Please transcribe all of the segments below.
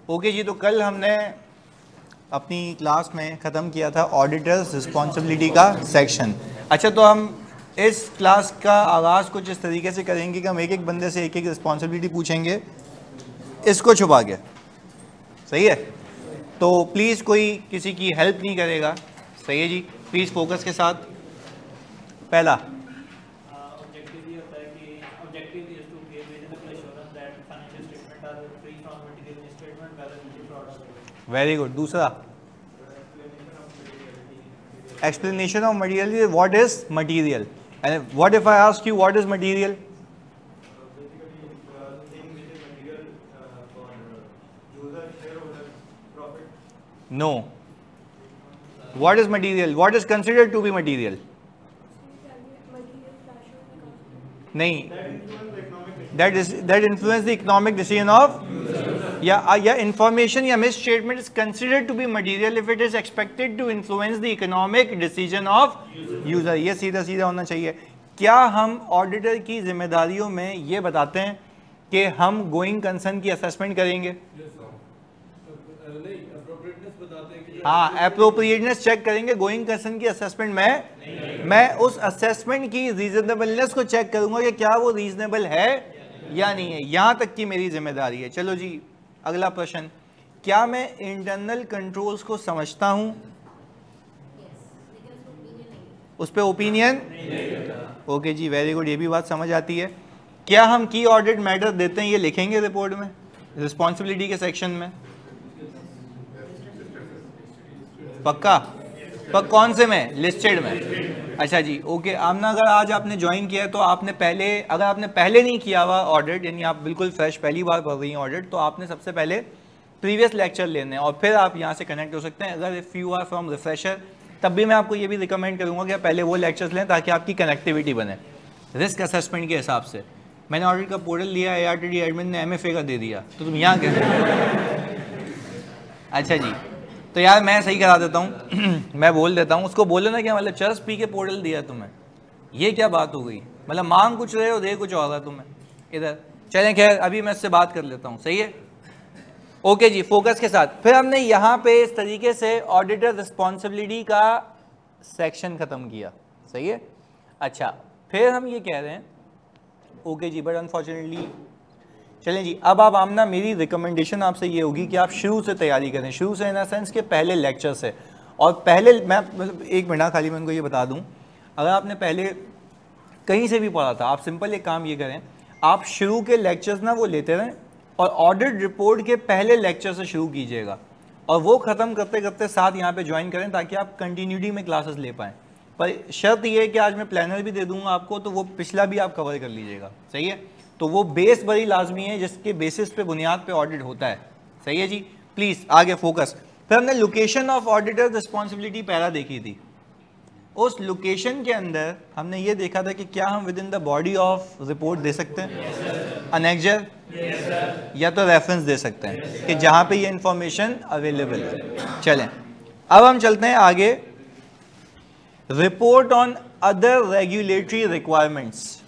Okay जी, तो कल हमने अपनी क्लास में ख़त्म किया था ऑडिटर्स रिस्पॉन्सिबिलिटी का सेक्शन। अच्छा, तो हम इस क्लास का आगाज़ कुछ इस तरीके से करेंगे कि हम एक एक बंदे से एक एक रिस्पॉन्सिबिलिटी पूछेंगे, इसको छुपा के। सही है? तो प्लीज़ कोई किसी की हेल्प नहीं करेगा। सही है जी, प्लीज़ फोकस के साथ। पहला वेरी गुड। दूसरा explanation of material. What is material? And what if I ask you what is material? No. What is material? What is considered to be material? नहीं, that influence the economic decision of या information या misstatement is considered to be material if it is expected to influence the economic decision of user. ये सीधा सीधा होना चाहिए। क्या हम ऑडिटर की जिम्मेदारियों में ये बताते हैं कि हम गोइंग कंसर्न की असेसमेंट करेंगे? हाँ, अप्रोप्रिएटनेस चेक करेंगे। गोइंग कंसर्न की असेसमेंट में मैं उस असेसमेंट की रीजनेबलनेस को चेक करूंगा कि क्या वो रीजनेबल है या नहीं है। यहां तक की मेरी जिम्मेदारी है। चलो जी, अगला प्रश्न, क्या मैं इंटरनल कंट्रोल्स को समझता हूं? उस पे ओपिनियन? ओके जी, वेरी गुड, ये भी बात समझ आती है। क्या हम की ऑडिट मैटर देते हैं? ये लिखेंगे रिपोर्ट में, रिस्पॉन्सिबिलिटी के सेक्शन में। पक्का? पर कौन से में? लिस्टेड में। अच्छा जी, ओके। आमना, अगर आज आपने ज्वाइन किया है तो आपने पहले, अगर आपने पहले नहीं किया हुआ ऑडिट, यानी आप बिल्कुल फ्रेश पहली बार पढ़ रही हैं ऑडिट, तो आपने सबसे पहले प्रीवियस लेक्चर लेने हैं और फिर आप यहाँ से कनेक्ट हो सकते हैं। अगर if you are from refresher, तब भी मैं आपको ये भी रिकमेंड करूँगा कि आप पहले वो लेक्चर्स लें ताकि आपकी कनेक्टिविटी बने रिस्क असेसमेंट के हिसाब से। मैंने ऑडिट का पोर्टल लिया, ARTD एडमिन ने MFA का दे दिया, तो तुम यहाँ कैसे? अच्छा जी, तो यार मैं सही करा देता हूँ मैं बोल देता हूँ, उसको बोले ना क्या मतलब चर्च पी के पोर्टल दिया तुम्हें, ये क्या बात हो गई? मतलब मांग कुछ रहे हो, दे कुछ और रहा तुम्हें इधर। चलें, खैर अभी मैं इससे बात कर लेता हूँ। सही है? ओके जी, फोकस के साथ। फिर हमने यहाँ पे इस तरीके से ऑडिटर रिस्पॉन्सिबिलिटी का सेक्शन ख़त्म किया। सही है? अच्छा, फिर हम ये कह रहे हैं, ओके जी, बट अनफॉर्चुनेटली चलें जी, अब आप आमना, मेरी रिकमेंडेशन आपसे ये होगी कि आप शुरू से तैयारी करें, शुरू से इन द सेंस के पहले लेक्चर से। और पहले मैं मतलब एक मिनट खाली मैं उनको ये बता दूं, अगर आपने पहले कहीं से भी पढ़ा था, आप सिंपल एक काम ये करें, आप शुरू के लेक्चर्स ना वो लेते रहें और ऑडिट रिपोर्ट के पहले लेक्चर से शुरू कीजिएगा और वो ख़त्म करते करते साथ यहाँ पर ज्वाइन करें ताकि आप कंटिन्यूटी में क्लासेस ले पाएँ। पर शर्त ये है कि आज मैं प्लानर भी दे दूँगा आपको, तो वो पिछला भी आप कवर कर लीजिएगा। सही है? तो वो बेस बड़ी लाजमी है जिसके बेसिस पे, बुनियाद पे ऑडिट होता है। सही है जी, प्लीज़ आगे फोकस। फिर हमने लोकेशन ऑफ ऑडिटर रिस्पॉन्सिबिलिटी पहला देखी थी। उस लोकेशन के अंदर हमने ये देखा था कि क्या हम within the body of report दे सकते हैं, अनेक्जर या तो रेफरेंस दे सकते हैं कि जहाँ पे ये इंफॉर्मेशन अवेलेबल है। चलें, अब हम चलते हैं आगे। Report on other regulatory requirements.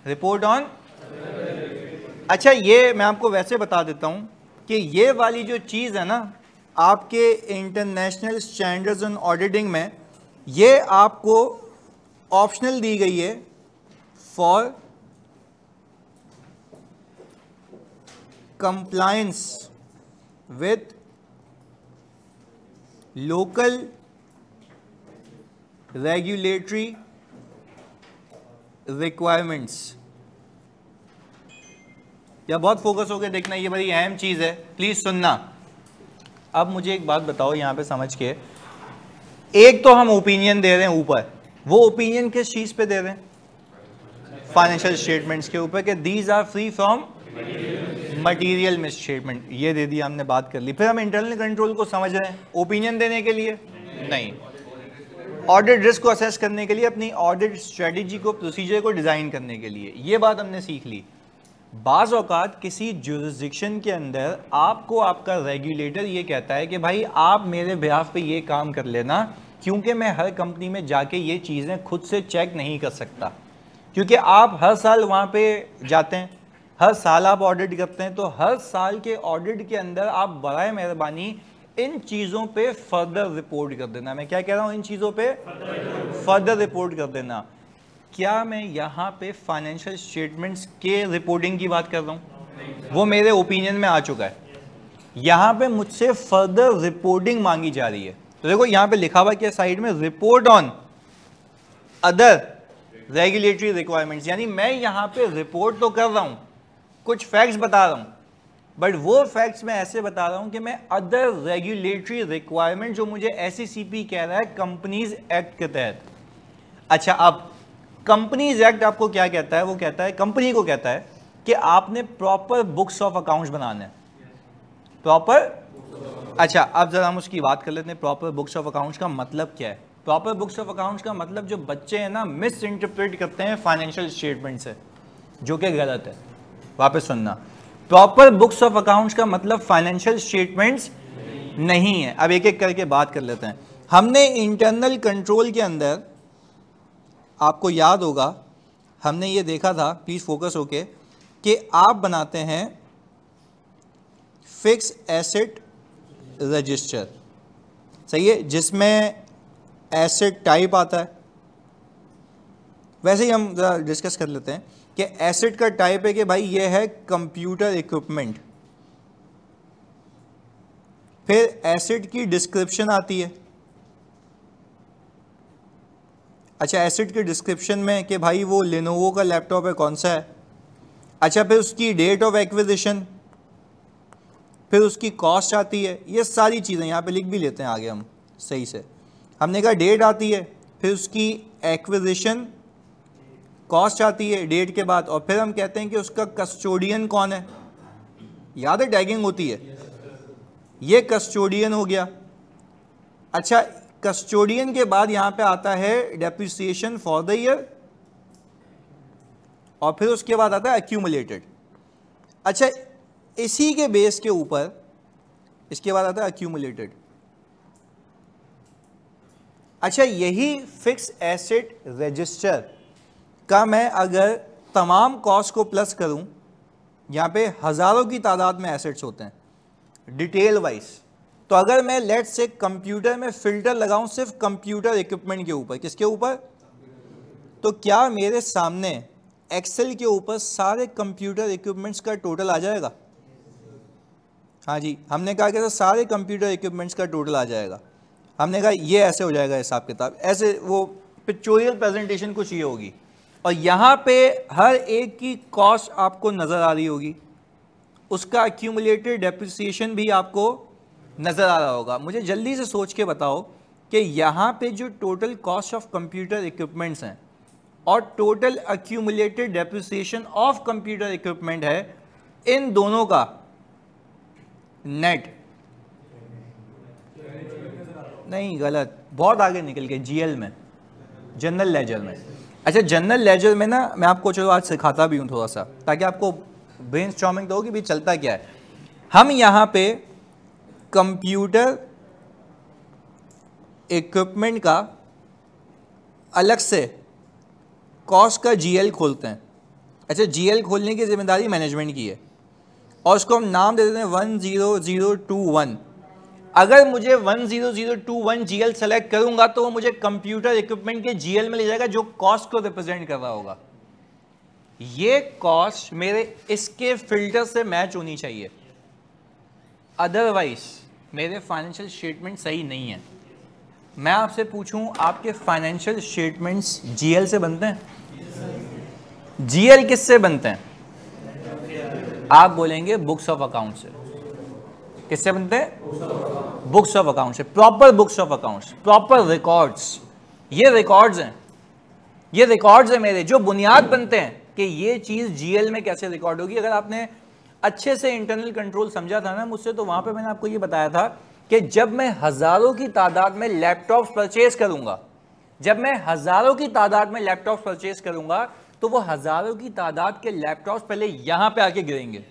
Report on, अच्छा ये मैं आपको वैसे बता देता हूं कि ये वाली जो चीज़ है ना आपके इंटरनेशनल स्टैंडर्ड्स ऑन ऑडिटिंग में, ये आपको ऑप्शनल दी गई है for compliance with local regulatory requirements. या बहुत फोकस होकर देखना, ये बड़ी अहम चीज़ है, प्लीज़ सुनना। अब मुझे एक बात बताओ यहाँ पे समझ के, एक तो हम ओपिनियन दे रहे हैं ऊपर, वो ओपिनियन किस चीज़ पे दे रहे हैं? फाइनेंशियल स्टेटमेंट्स के ऊपर, कि these are free from material misstatement. ये दे दिया हमने, बात कर ली। फिर हम इंटरनल कंट्रोल को समझ रहे हैं ओपिनियन देने के लिए नहीं, ऑडिट रिस्क को असेस करने के लिए, अपनी ऑडिट स्ट्रेटजी को, प्रोसीजर को डिज़ाइन करने के लिए। ये बात हमने सीख ली। बाज़ औक़ात किसी जुरिस्डिक्शन के अंदर आपको आपका रेगुलेटर ये कहता है कि भाई आप मेरे बिहाफ पे ये काम कर लेना, क्योंकि मैं हर कंपनी में जाके ये चीज़ें खुद से चेक नहीं कर सकता, क्योंकि आप हर साल वहाँ पे जाते हैं, हर साल आप ऑडिट करते हैं, तो हर साल के ऑडिट के अंदर आप बराए मेहरबानी इन चीज़ों पे फर्दर रिपोर्ट कर देना। मैं क्या कह रहा हूं, इन चीज़ों पे फर्दर रिपोर्ट कर देना। क्या मैं यहाँ पे फाइनेंशियल स्टेटमेंट्स के रिपोर्टिंग की बात कर रहा हूँ? वो मेरे ओपिनियन में आ चुका है। यहाँ पे मुझसे फर्दर रिपोर्टिंग मांगी जा रही है। तो देखो यहाँ पे लिखा हुआ क्या साइड में, report on other regulatory requirements, यानी मैं यहाँ पे रिपोर्ट तो कर रहा हूँ, कुछ फैक्ट्स बता रहा हूँ, बट वो फैक्ट्स मैं ऐसे बता रहा हूँ कि मैं अदर रेगुलेटरी रिक्वायरमेंट जो मुझे SECP कह रहा है कंपनीज एक्ट के तहत। अच्छा, अब कंपनीज एक्ट आपको क्या कहता है? वो कहता है, कंपनी को कहता है कि आपने प्रॉपर बुक्स ऑफ अकाउंट्स बनाने, प्रॉपर। अच्छा, अब जरा हम उसकी बात कर लेते हैं। प्रॉपर बुक्स ऑफ अकाउंट्स का मतलब क्या है? प्रॉपर बुक्स ऑफ अकाउंट्स का मतलब जो बच्चे हैं ना मिस इंटरप्रेट करते हैं फाइनेंशियल स्टेटमेंट से, जो कि गलत है। वापस सुनना, प्रॉपर बुक्स ऑफ अकाउंट्स का मतलब फाइनेंशियल स्टेटमेंट्स नहीं है। अब एक एक करके बात कर लेते हैं। हमने इंटरनल कंट्रोल के अंदर, आपको याद होगा, हमने ये देखा था, प्लीज फोकस होके, कि आप बनाते हैं फिक्स एसेट रजिस्टर, सही है, जिसमें एसेट टाइप आता है। वैसे ही हम जरा डिस्कस कर लेते हैं कि एसेट का टाइप है कि भाई ये है कंप्यूटर इक्विपमेंट। फिर एसेट की डिस्क्रिप्शन आती है। अच्छा, एसेट के डिस्क्रिप्शन में कि भाई वो लेनोवो का लैपटॉप है, कौन सा है। अच्छा, फिर उसकी डेट ऑफ एक्विजिशन, फिर उसकी कॉस्ट आती है। ये सारी चीज़ें यहाँ पे लिख भी लेते हैं आगे हम सही से। हमने कहा डेट आती है, फिर उसकी एक्विजिशन कॉस्ट आती है डेट के बाद, और फिर हम कहते हैं कि उसका कस्टोडियन कौन है। याद है टैगिंग होती है, ये कस्टोडियन हो गया। अच्छा, कस्टोडियन के बाद यहाँ पे आता है डेप्रिसिएशन फॉर द ईयर, और फिर उसके बाद आता है एक्यूमुलेटेड। अच्छा, इसी के बेस के ऊपर इसके बाद आता है एक्यूमुलेटेड। अच्छा, यही फिक्स एसेट रजिस्टर का मैं अगर तमाम कॉस्ट को प्लस करूं, यहां पे हजारों की तादाद में एसेट्स होते हैं डिटेल वाइज, तो अगर मैं लेट से कंप्यूटर में फिल्टर लगाऊं सिर्फ कंप्यूटर इक्विपमेंट के ऊपर, किसके ऊपर, तो क्या मेरे सामने एक्सेल के ऊपर सारे कंप्यूटर इक्विपमेंट्स का टोटल आ जाएगा? हाँ जी, हमने कहा कि सारे कंप्यूटर इक्विपमेंट्स का टोटल आ जाएगा। हमने कहा ये ऐसे हो जाएगा हिसाब किताब, ऐसे वो पिक्चोरियल प्रेजेंटेशन कुछ ये होगी, और यहाँ पे हर एक की कॉस्ट आपको नज़र आ रही होगी, उसका एक्यूमुलेटेड डेप्रिसिएशन भी आपको नज़र आ रहा होगा। मुझे जल्दी से सोच के बताओ कि यहाँ पे जो total cost of computer equipments हैं और total accumulated depreciation of computer equipment है, इन दोनों का नेट नहीं, गलत, बहुत आगे निकल के जीएल में, जनरल लेजर में। अच्छा, जनरल लेजर में ना मैं आपको चलो आज सिखाता भी हूँ थोड़ा सा, ताकि आपको ब्रेनस्टॉर्मिंग तो होगी भी चलता क्या है। हम यहाँ पे कंप्यूटर इक्विपमेंट का अलग से कॉस्ट का जीएल खोलते हैं। अच्छा, जीएल खोलने की जिम्मेदारी मैनेजमेंट की है, और उसको हम नाम दे देते हैं 10021। अगर मुझे 10021 जीएल सेलेक्ट करूंगा तो वो मुझे कंप्यूटर इक्विपमेंट के जीएल में ले जाएगा, जो कॉस्ट को रिप्रेजेंट कर रहा होगा। ये कॉस्ट मेरे इसके फिल्टर से मैच होनी चाहिए, अदरवाइज मेरे फाइनेंशियल स्टेटमेंट सही नहीं है। मैं आपसे पूछूं, आपके फाइनेंशियल स्टेटमेंट्स जीएल से बनते हैं? जीएल किससे बनते हैं? आप बोलेंगे बुक्स ऑफ अकाउंट से। किससे बनते हैं? बुक्स ऑफ अकाउंट से। Proper books of accounts, proper records, ये रिकॉर्ड्स हैं, ये रिकॉर्ड्स हैं मेरे, जो बुनियाद बनते हैं कि ये चीज जीएल में कैसे रिकॉर्ड होगी। अगर आपने अच्छे से इंटरनल कंट्रोल समझा था ना मुझसे, तो वहां पे मैंने आपको ये बताया था कि जब मैं हजारों की तादाद में लैपटॉप्स परचेज करूंगा, जब मैं हजारों की तादाद में लैपटॉप्स परचेज करूंगा, तो वो हजारों की तादाद के लैपटॉप्स पहले यहां पे आके गिरेंगे,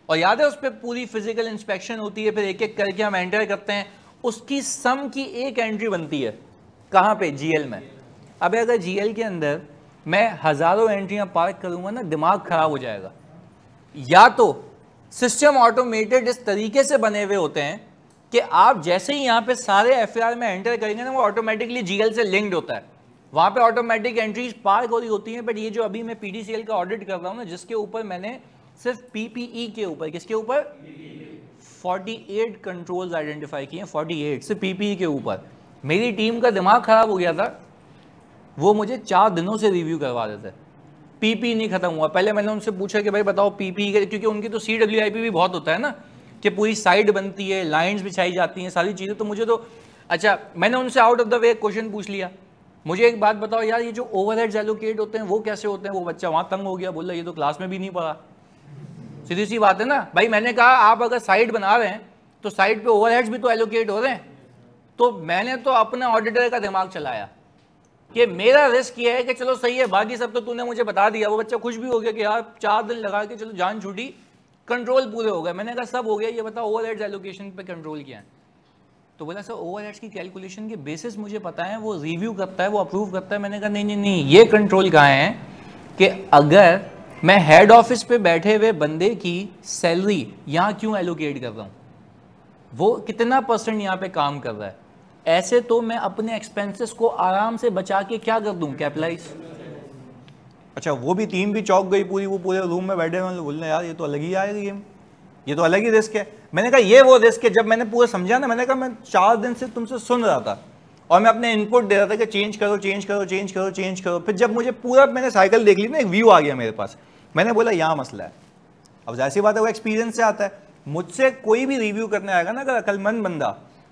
और याद है उस पर पूरी फिजिकल इंस्पेक्शन होती है, फिर एक एक करके हम एंटर करते हैं, उसकी सम की एक एंट्री बनती है। कहां पे? जीएल में। अब अगर जीएल के अंदर मैं हजारों एंट्रियां पार्क करूंगा ना, दिमाग खराब हो जाएगा। या तो सिस्टम ऑटोमेटेड इस तरीके से बने हुए होते हैं कि आप जैसे ही यहाँ पे सारे एफआईआर में एंटर करेंगे ना, वो ऑटोमेटिकली जीएल से लिंक्ड होता है, वहां पे ऑटोमेटिक एंट्रीज पार्क हो रही होती हैं। बट ये जो अभी मैं पीडीसीएल का ऑडिट कर रहा हूँ ना, जिसके ऊपर मैंने सिर्फ पीपीई के ऊपर, किसके ऊपर, 48 कंट्रोल्स आइडेंटिफाई किए हैं, 48 सिर्फ पीपीई के ऊपर। मेरी टीम का दिमाग खराब हो गया था, वो मुझे 4 दिनों से रिव्यू करवा रहे थे, पीपी नहीं खत्म हुआ। पहले मैंने उनसे पूछा कि भाई बताओ पीपी, क्योंकि उनकी तो सीडब्ल्यूआईपी भी बहुत होता है ना, कि पूरी साइड बनती है, लाइंस बिछाई जाती हैं, सारी चीज़ें। तो मुझे तो अच्छा, मैंने उनसे out of the way question पूछ लिया, मुझे एक बात बताओ यार, ये जो ओवरहेड्स एलोकेट होते हैं वो कैसे होते हैं? वो बच्चा वहाँ तंग हो गया, बोला ये तो क्लास में भी नहीं पढ़ा। सीधी सी बात है ना भाई। मैंने कहा आप अगर साइड बना रहे हैं तो साइड पे ओवरहेड्स भी तो एलोकेट हो रहे हैं। तो मैंने तो अपने ऑडिटर का दिमाग चलाया कि मेरा रिस्क ये है कि चलो सही है, बाकी सब तो तूने मुझे बता दिया। वो बच्चा खुश भी हो गया कि यार 4 दिन लगा के चलो जान छूटी, कंट्रोल पूरे हो गए। मैंने कहा सब हो गया, ये बताओ ओवरहेड्स एलोकेशन पे कंट्रोल किया है? तो बोला सर ओवरहेड्स की कैलकुलेशन के बेसिस मुझे पता है, वो रिव्यू करता है, वो अप्रूव करता है। मैंने कहा नहीं नहीं नहीं, ये कंट्रोल कहाँ है कि अगर मैं हेड ऑफिस पे बैठे हुए बंदे की सैलरी यहाँ क्यों एलोकेट कर रहा हूँ, वो कितना % यहाँ पे काम कर रहा है, ऐसे तो मैं अपने एक्सपेंसेस को आराम से बचा के क्या कर दूं, कैपिटलाइज। अच्छा वो भी टीम भी चौंक गई पूरी, वो पूरे रूम में बैठे हुए बोलने यार ये तो अलग ही आएगा गेम, ये तो अलग ही रिस्क है। मैंने कहा ये वो रिस्क है। जब मैंने पूरा समझा ना, मैंने कहा मैं 4 दिन से तुमसे सुन रहा था और मैं अपने इनपुट दे रहा था कि चेंज करो चेंज करो चेंज करो चेंज करो। फिर जब मुझे पूरा मैंने साइकिल देख ली ना, एक व्यू आ गया मेरे पास, मैंने बोला यहाँ मसला है। अब जाहिर सी बात है वो एक्सपीरियंस से आता है। मुझसे कोई भी रिव्यू करने आएगा ना अगर अकलमंद बंदा,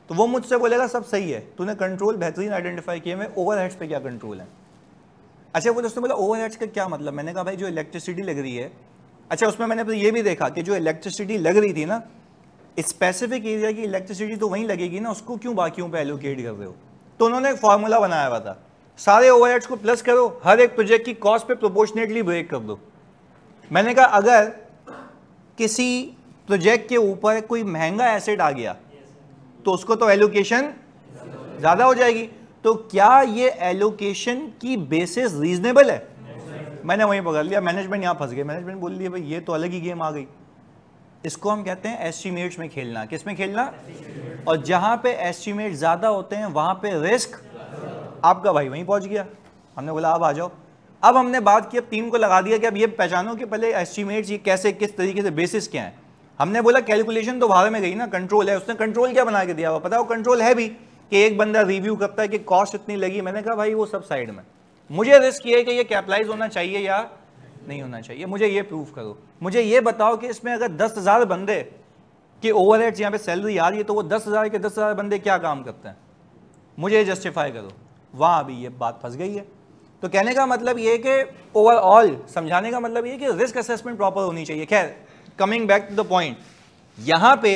तो वो मुझसे बोलेगा सब सही है, तूने कंट्रोल बेहतरीन आइडेंटिफाई किए में, ओवरहेड्स पे क्या कंट्रोल है? अच्छा वो दोस्तों बोला ओवरहेड्स का क्या मतलब? मैंने कहा भाई जो इलेक्ट्रिसिटी लग रही है, अच्छा उसमें मैंने ये भी देखा कि जो इलेक्ट्रिसिटी लग रही थी ना, स्पेसिफिक एरिया की इलेक्ट्रिसिटी तो वहीं लगेगी ना, उसको क्यों बाकियों पे एलोकेट कर रहे हो? तो उन्होंने एक फार्मूला बनाया हुआ था, सारे ओवरहेड्स को प्लस करो, हर एक प्रोजेक्ट की कॉस्ट पे प्रोपोर्शनेटली ब्रेक कर दो। मैंने कहा अगर किसी प्रोजेक्ट के ऊपर कोई महंगा एसेट आ गया तो उसको तो एलोकेशन ज्यादा हो जाएगी, तो क्या ये एलोकेशन की बेसिस रीजनेबल है? मैंने वहीं पकड़ लिया, मैनेजमेंट यहाँ फंस गए। मैनेजमेंट बोल दिया भाई ये तो अलग ही गेम आ गई। इसको हम कहते हैं एस्टिमेट्स में खेलना। किस में खेलना? और जहां पे एस्टिमेट ज्यादा होते हैं वहां पे रिस्क आपका भाई वहीं पहुंच गया। हमने बोला अब आ जाओ। अब हमने बात की, अब टीम को लगा दिया कि अब ये पहचानो कि पहले एस्टिमेट्स ये कैसे, किस तरीके से, बेसिस क्या है। हमने बोला कैलकुलेशन तो बाहर में गई ना, कंट्रोल है। उसने कंट्रोल क्या बना के दिया हुआ पता है? वो कंट्रोल है भी कि एक बंदा रिव्यू करता है कि कॉस्ट इतनी लगी। मैंने कहा भाई वो सब साइड में, मुझे रिस्क ये है कि ये कैपिटलाइज होना चाहिए या नहीं होना चाहिए, मुझे ये प्रूफ करो। मुझे ये बताओ कि इसमें अगर 10,000 बंदे के ओवरहेड्स यहाँ पे सैलरी आ रही है तो वो 10,000 के 10,000 बंदे क्या काम करते हैं, मुझे जस्टिफाई करो। वहाँ अभी ये बात फंस गई है। तो कहने का मतलब ये कि ओवरऑल समझाने का मतलब ये कि रिस्क असेसमेंट प्रॉपर होनी चाहिए। खैर coming back to the point, यहाँ पे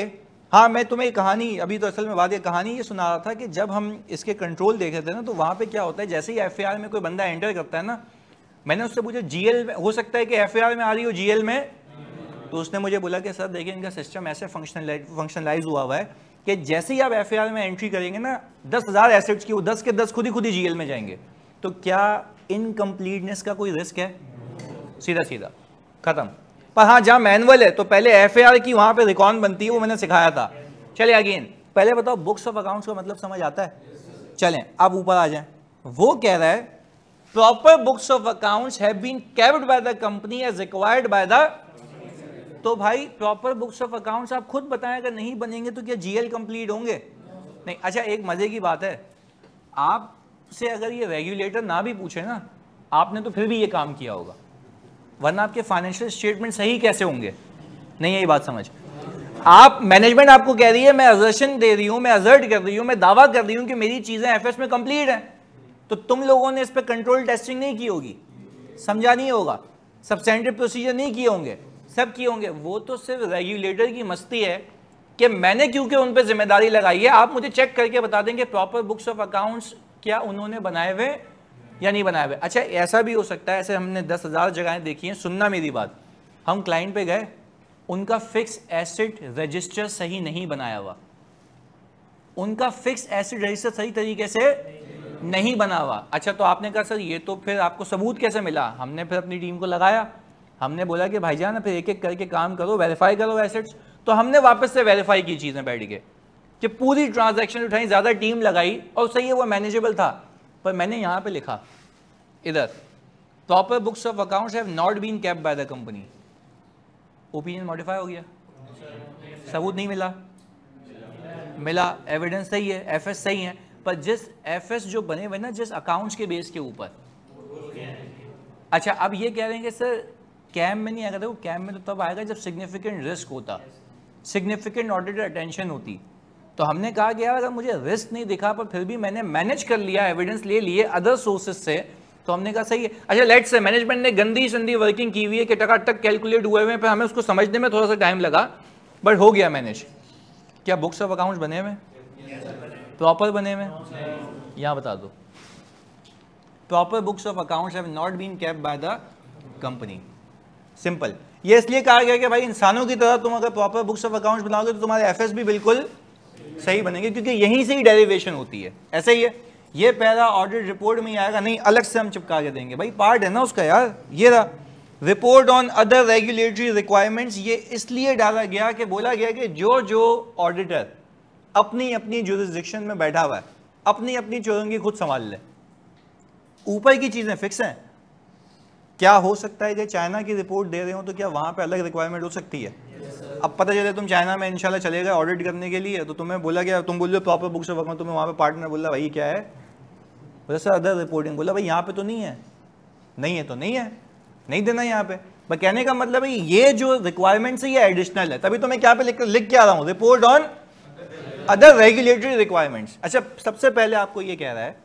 हाँ मैं तुम्हें एक कहानी, अभी तो असल में बात, ये कहानी ये सुना रहा था कि जब हम इसके कंट्रोल देख रहे थे ना, तो वहाँ पे क्या होता है, जैसे ही एफएआर में कोई बंदा एंटर करता है ना, मैंने उससे पूछा जीएल में हो सकता है कि एफएआर में आ रही हो, जीएल में? तो उसने मुझे बोला कि सर देखिए इनका सिस्टम ऐसे फंक्शनलाइज हुआ है कि जैसे ही आप एफएआर में एंट्री करेंगे ना, 10,000 एसेट्स की, वो 10 के 10 खुद ही जीएल में जाएंगे। तो क्या इनकम्प्लीटनेस का कोई रिस्क है? सीधा सीधा खत्म। पर हाँ जहाँ मैनुअल है तो पहले एफएआर की वहाँ पे रिकॉर्ड बनती है, वो मैंने सिखाया था। चलिए अगेन, पहले बताओ बुक्स ऑफ अकाउंट्स का मतलब समझ आता है? चलें अब ऊपर आ जाएं। वो कह रहा है proper books of accounts have been kept by the company as required by the. तो भाई प्रॉपर बुक्स ऑफ अकाउंट्स आप खुद बताएं, अगर नहीं बनेंगे तो क्या जीएल कंप्लीट होंगे? नहीं। अच्छा एक मजे की बात है, आपसे अगर ये रेगुलेटर ना भी पूछे ना, आपने तो फिर भी ये काम किया होगा, वरना आपके फाइनेंशियल स्टेटमेंट सही कैसे होंगे? नहीं यही बात समझ। आप मैनेजमेंट आपको कह रही है, मैं असर्शन दे रही हूं, मैं असर्ट कर रही हूं, मैं दावा कर रही हूं कि मेरी चीजें एफएस में कंप्लीट हैं, तो तुम लोगों ने इस पर कंट्रोल टेस्टिंग नहीं की होगी, समझा नहीं होगा, सब्सटेंटिव प्रोसीजर नहीं किए होंगे, सब किए होंगे। वो तो सिर्फ रेगुलेटर की मस्ती है कि मैंने क्योंकि उन पर जिम्मेदारी लगाई है। आप मुझे चेक करके बता देंगे प्रॉपर बुक्स ऑफ अकाउंट्स क्या उन्होंने बनाए हुए या नहीं बनाए हुए। अच्छा ऐसा भी हो सकता है, ऐसे हमने 10,000 जगहें देखी हैं, सुनना मेरी बात, हम क्लाइंट पे गए, उनका फिक्स एसेट रजिस्टर सही नहीं बनाया हुआ, उनका फिक्स एसेट रजिस्टर सही तरीके से नहीं बना हुआ। अच्छा तो आपने कहा सर ये तो फिर आपको सबूत कैसे मिला? हमने फिर अपनी टीम को लगाया, हमने बोला कि भाईजान फिर एक एक करके काम करो, वेरीफाई करो एसेट्स, तो हमने वापस से वेरीफाई की चीज़ें बैठ के कि पूरी ट्रांजैक्शन उठाई, ज़्यादा टीम लगाई और सही है वो मैनेजेबल था। पर मैंने यहाँ पे लिखा इधर proper books of accounts have not been kept by the company, opinion modify हो गया, सबूत नहीं मिला, मिला एविडेंस सही है, एफएस सही है, पर जिस एफएस जो बने हुए ना जिस अकाउंट्स के बेस के ऊपर, अच्छा अब ये कह रहे हैं कि सर कैम में नहीं आएगा, देखो कैम में तो तब आएगा जब सिग्निफिकेंट रिस्क होता, सिग्निफिकेंट ऑडिटर अटेंशन होती। तो हमने कहा कि यार अगर मुझे रिस्क नहीं दिखा पर फिर भी मैंने मैनेज कर लिया, एविडेंस ले लिए अदर सोर्सेज से, तो हमने कहा सही है। अच्छा लेट्स से मैनेजमेंट ने गंदी संदी वर्किंग की हुई है कि टकाटक कैलकुलेट हुए हुए, पर हमें उसको समझने में थोड़ा सा टाइम लगा, बट हो गया मैनेज। क्या बुक्स ऑफ अकाउंट्स बने हुए, प्रॉपर बने हुए? यहाँ बता दो, proper books of accounts have not been kept by the company. Simple, ये इसलिए कहा गया कि भाई इंसानों की तरह तुम अगर प्रॉपर बुक्स ऑफ अकाउंट्स बनाओगे तो तुम्हारे एफएस भी बिल्कुल सही बनेंगे, क्योंकि यहीं से ही डेरिवेशन होती है। ऐसे ही है, ये पहला ऑडिट रिपोर्ट में ही आएगा, नहीं अलग से हम चिपका के देंगे, भाई पार्ट है ना उसका यार। ये रहा report on other regulatory requirements, ये इसलिए डाला गया कि बोला गया कि जो जो ऑडिटर अपनी अपनी जुरिस्डिक्शन में बैठा हुआ है अपनी अपनी चौरंगी खुद संभाल ले, ऊपर की चीजें फिक्स हैं। क्या हो सकता है कि चाइना की रिपोर्ट दे रहे हो तो क्या वहां पे अलग रिक्वायरमेंट हो सकती है? अब पता चले तुम चाइना में इंशाल्लाह चले गए ऑडिट करने के लिए, तो तुम्हें बोला गया, तुम बोल रहे हो प्रॉपर बुक्स ऑफ अकाउंट, तुम्हें वहां पे पार्टनर बोला भाई क्या है, बोला सर अदर रिपोर्टिंग, बोला भाई यहाँ पे तो नहीं है, नहीं है तो नहीं है, नहीं देना यहाँ पे। पर कहने का मतलब है ये जो रिक्वायरमेंट्स है ये एडिशनल है, तभी तो मैं क्या पे लिख के आ रहा हूँ, report on other regulatory requirements. अच्छा सबसे पहले आपको ये कह रहा है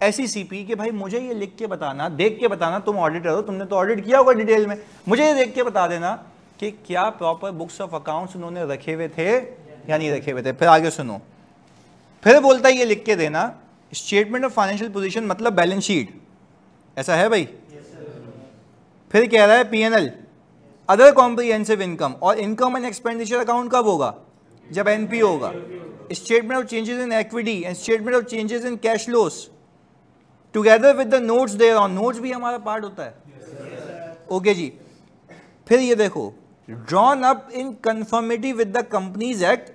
एसईसीपी कि भाई मुझे ये लिख के बताना, देख के बताना, तुम ऑडिटर हो, तुमने तो ऑडिट किया होगा डिटेल में, मुझे ये देख के बता देना कि क्या प्रॉपर बुक्स ऑफ अकाउंट्स उन्होंने रखे हुए थे या नहीं रखे हुए थे। फिर आगे सुनो, फिर बोलता है ये लिख के देना स्टेटमेंट ऑफ फाइनेंशियल पोजीशन मतलब बैलेंस शीट, ऐसा है भाई। फिर कह रहा है पीएनएल, अदर कॉम्प्रिहेंसिव इनकम, और इनकम एंड एक्सपेंडिचर अकाउंट कब होगा? जब एनपीओ होगा। Statement of changes in equity and statement of changes in cash flows together with the notes thereon, notes भी हमारा पार्ट होता है। ओके जी, फिर ये देखो drawn up in conformity with the Companies Act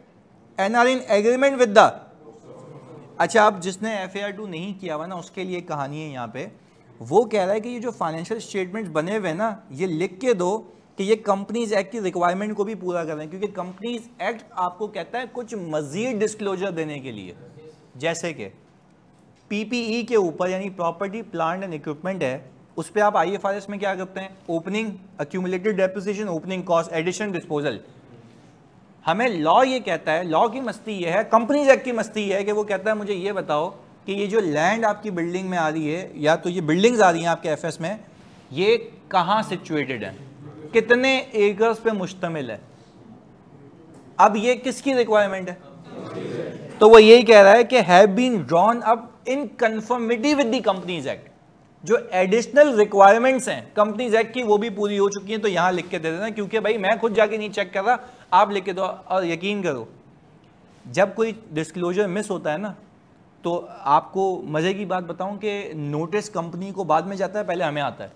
and are in agreement with the, अच्छा अब जिसने FAR 2 नहीं किया हुआ ना उसके लिए कहानी है यहाँ पे, वो कह रहा है कि ये जो फाइनेंशियल स्टेटमेंट्स बने हुए ना ये लिख के दो कि ये कंपनीज एक्ट की रिक्वायरमेंट को भी पूरा कर रहे हैं, क्योंकि कंपनीज एक्ट आपको कहता है कुछ मजीद डिस्क्लोजर देने के लिए, जैसे कि PPE के ऊपर यानी प्रॉपर्टी प्लांट एंड इक्विपमेंट है, उस पर आप IFRS में क्या करते हैं, opening accumulated depreciation, opening cost, addition, disposal. हमें लॉ ये कहता है, लॉ की मस्ती ये है, कंपनीज एक्ट की मस्ती ये है कि वो कहता है मुझे ये बताओ कि ये जो लैंड आपकी बिल्डिंग में आ रही है या तो ये बिल्डिंग्स आ रही हैं आपके एफएस में, ये कहाँ सिचुएटेड है, कितने एकर्स पे मुश्तमिल है। अब ये किसकी रिक्वायरमेंट है? तो वो यही कह रहा है कि have been drawn up in conformity with the Companies Act, जो एडिशनल रिक्वायरमेंट्स हैं कंपनीज एक्ट की वो भी पूरी हो चुकी हैं। तो यहां लिख के दे देना, क्योंकि भाई मैं खुद जाके नहीं चेक कर रहा, आप लिख के दो। और यकीन करो जब कोई डिस्क्लोजर मिस होता है ना, तो आपको मजे की बात बताऊं कि नोटिस कंपनी को बाद में जाता है, पहले हमें आता है।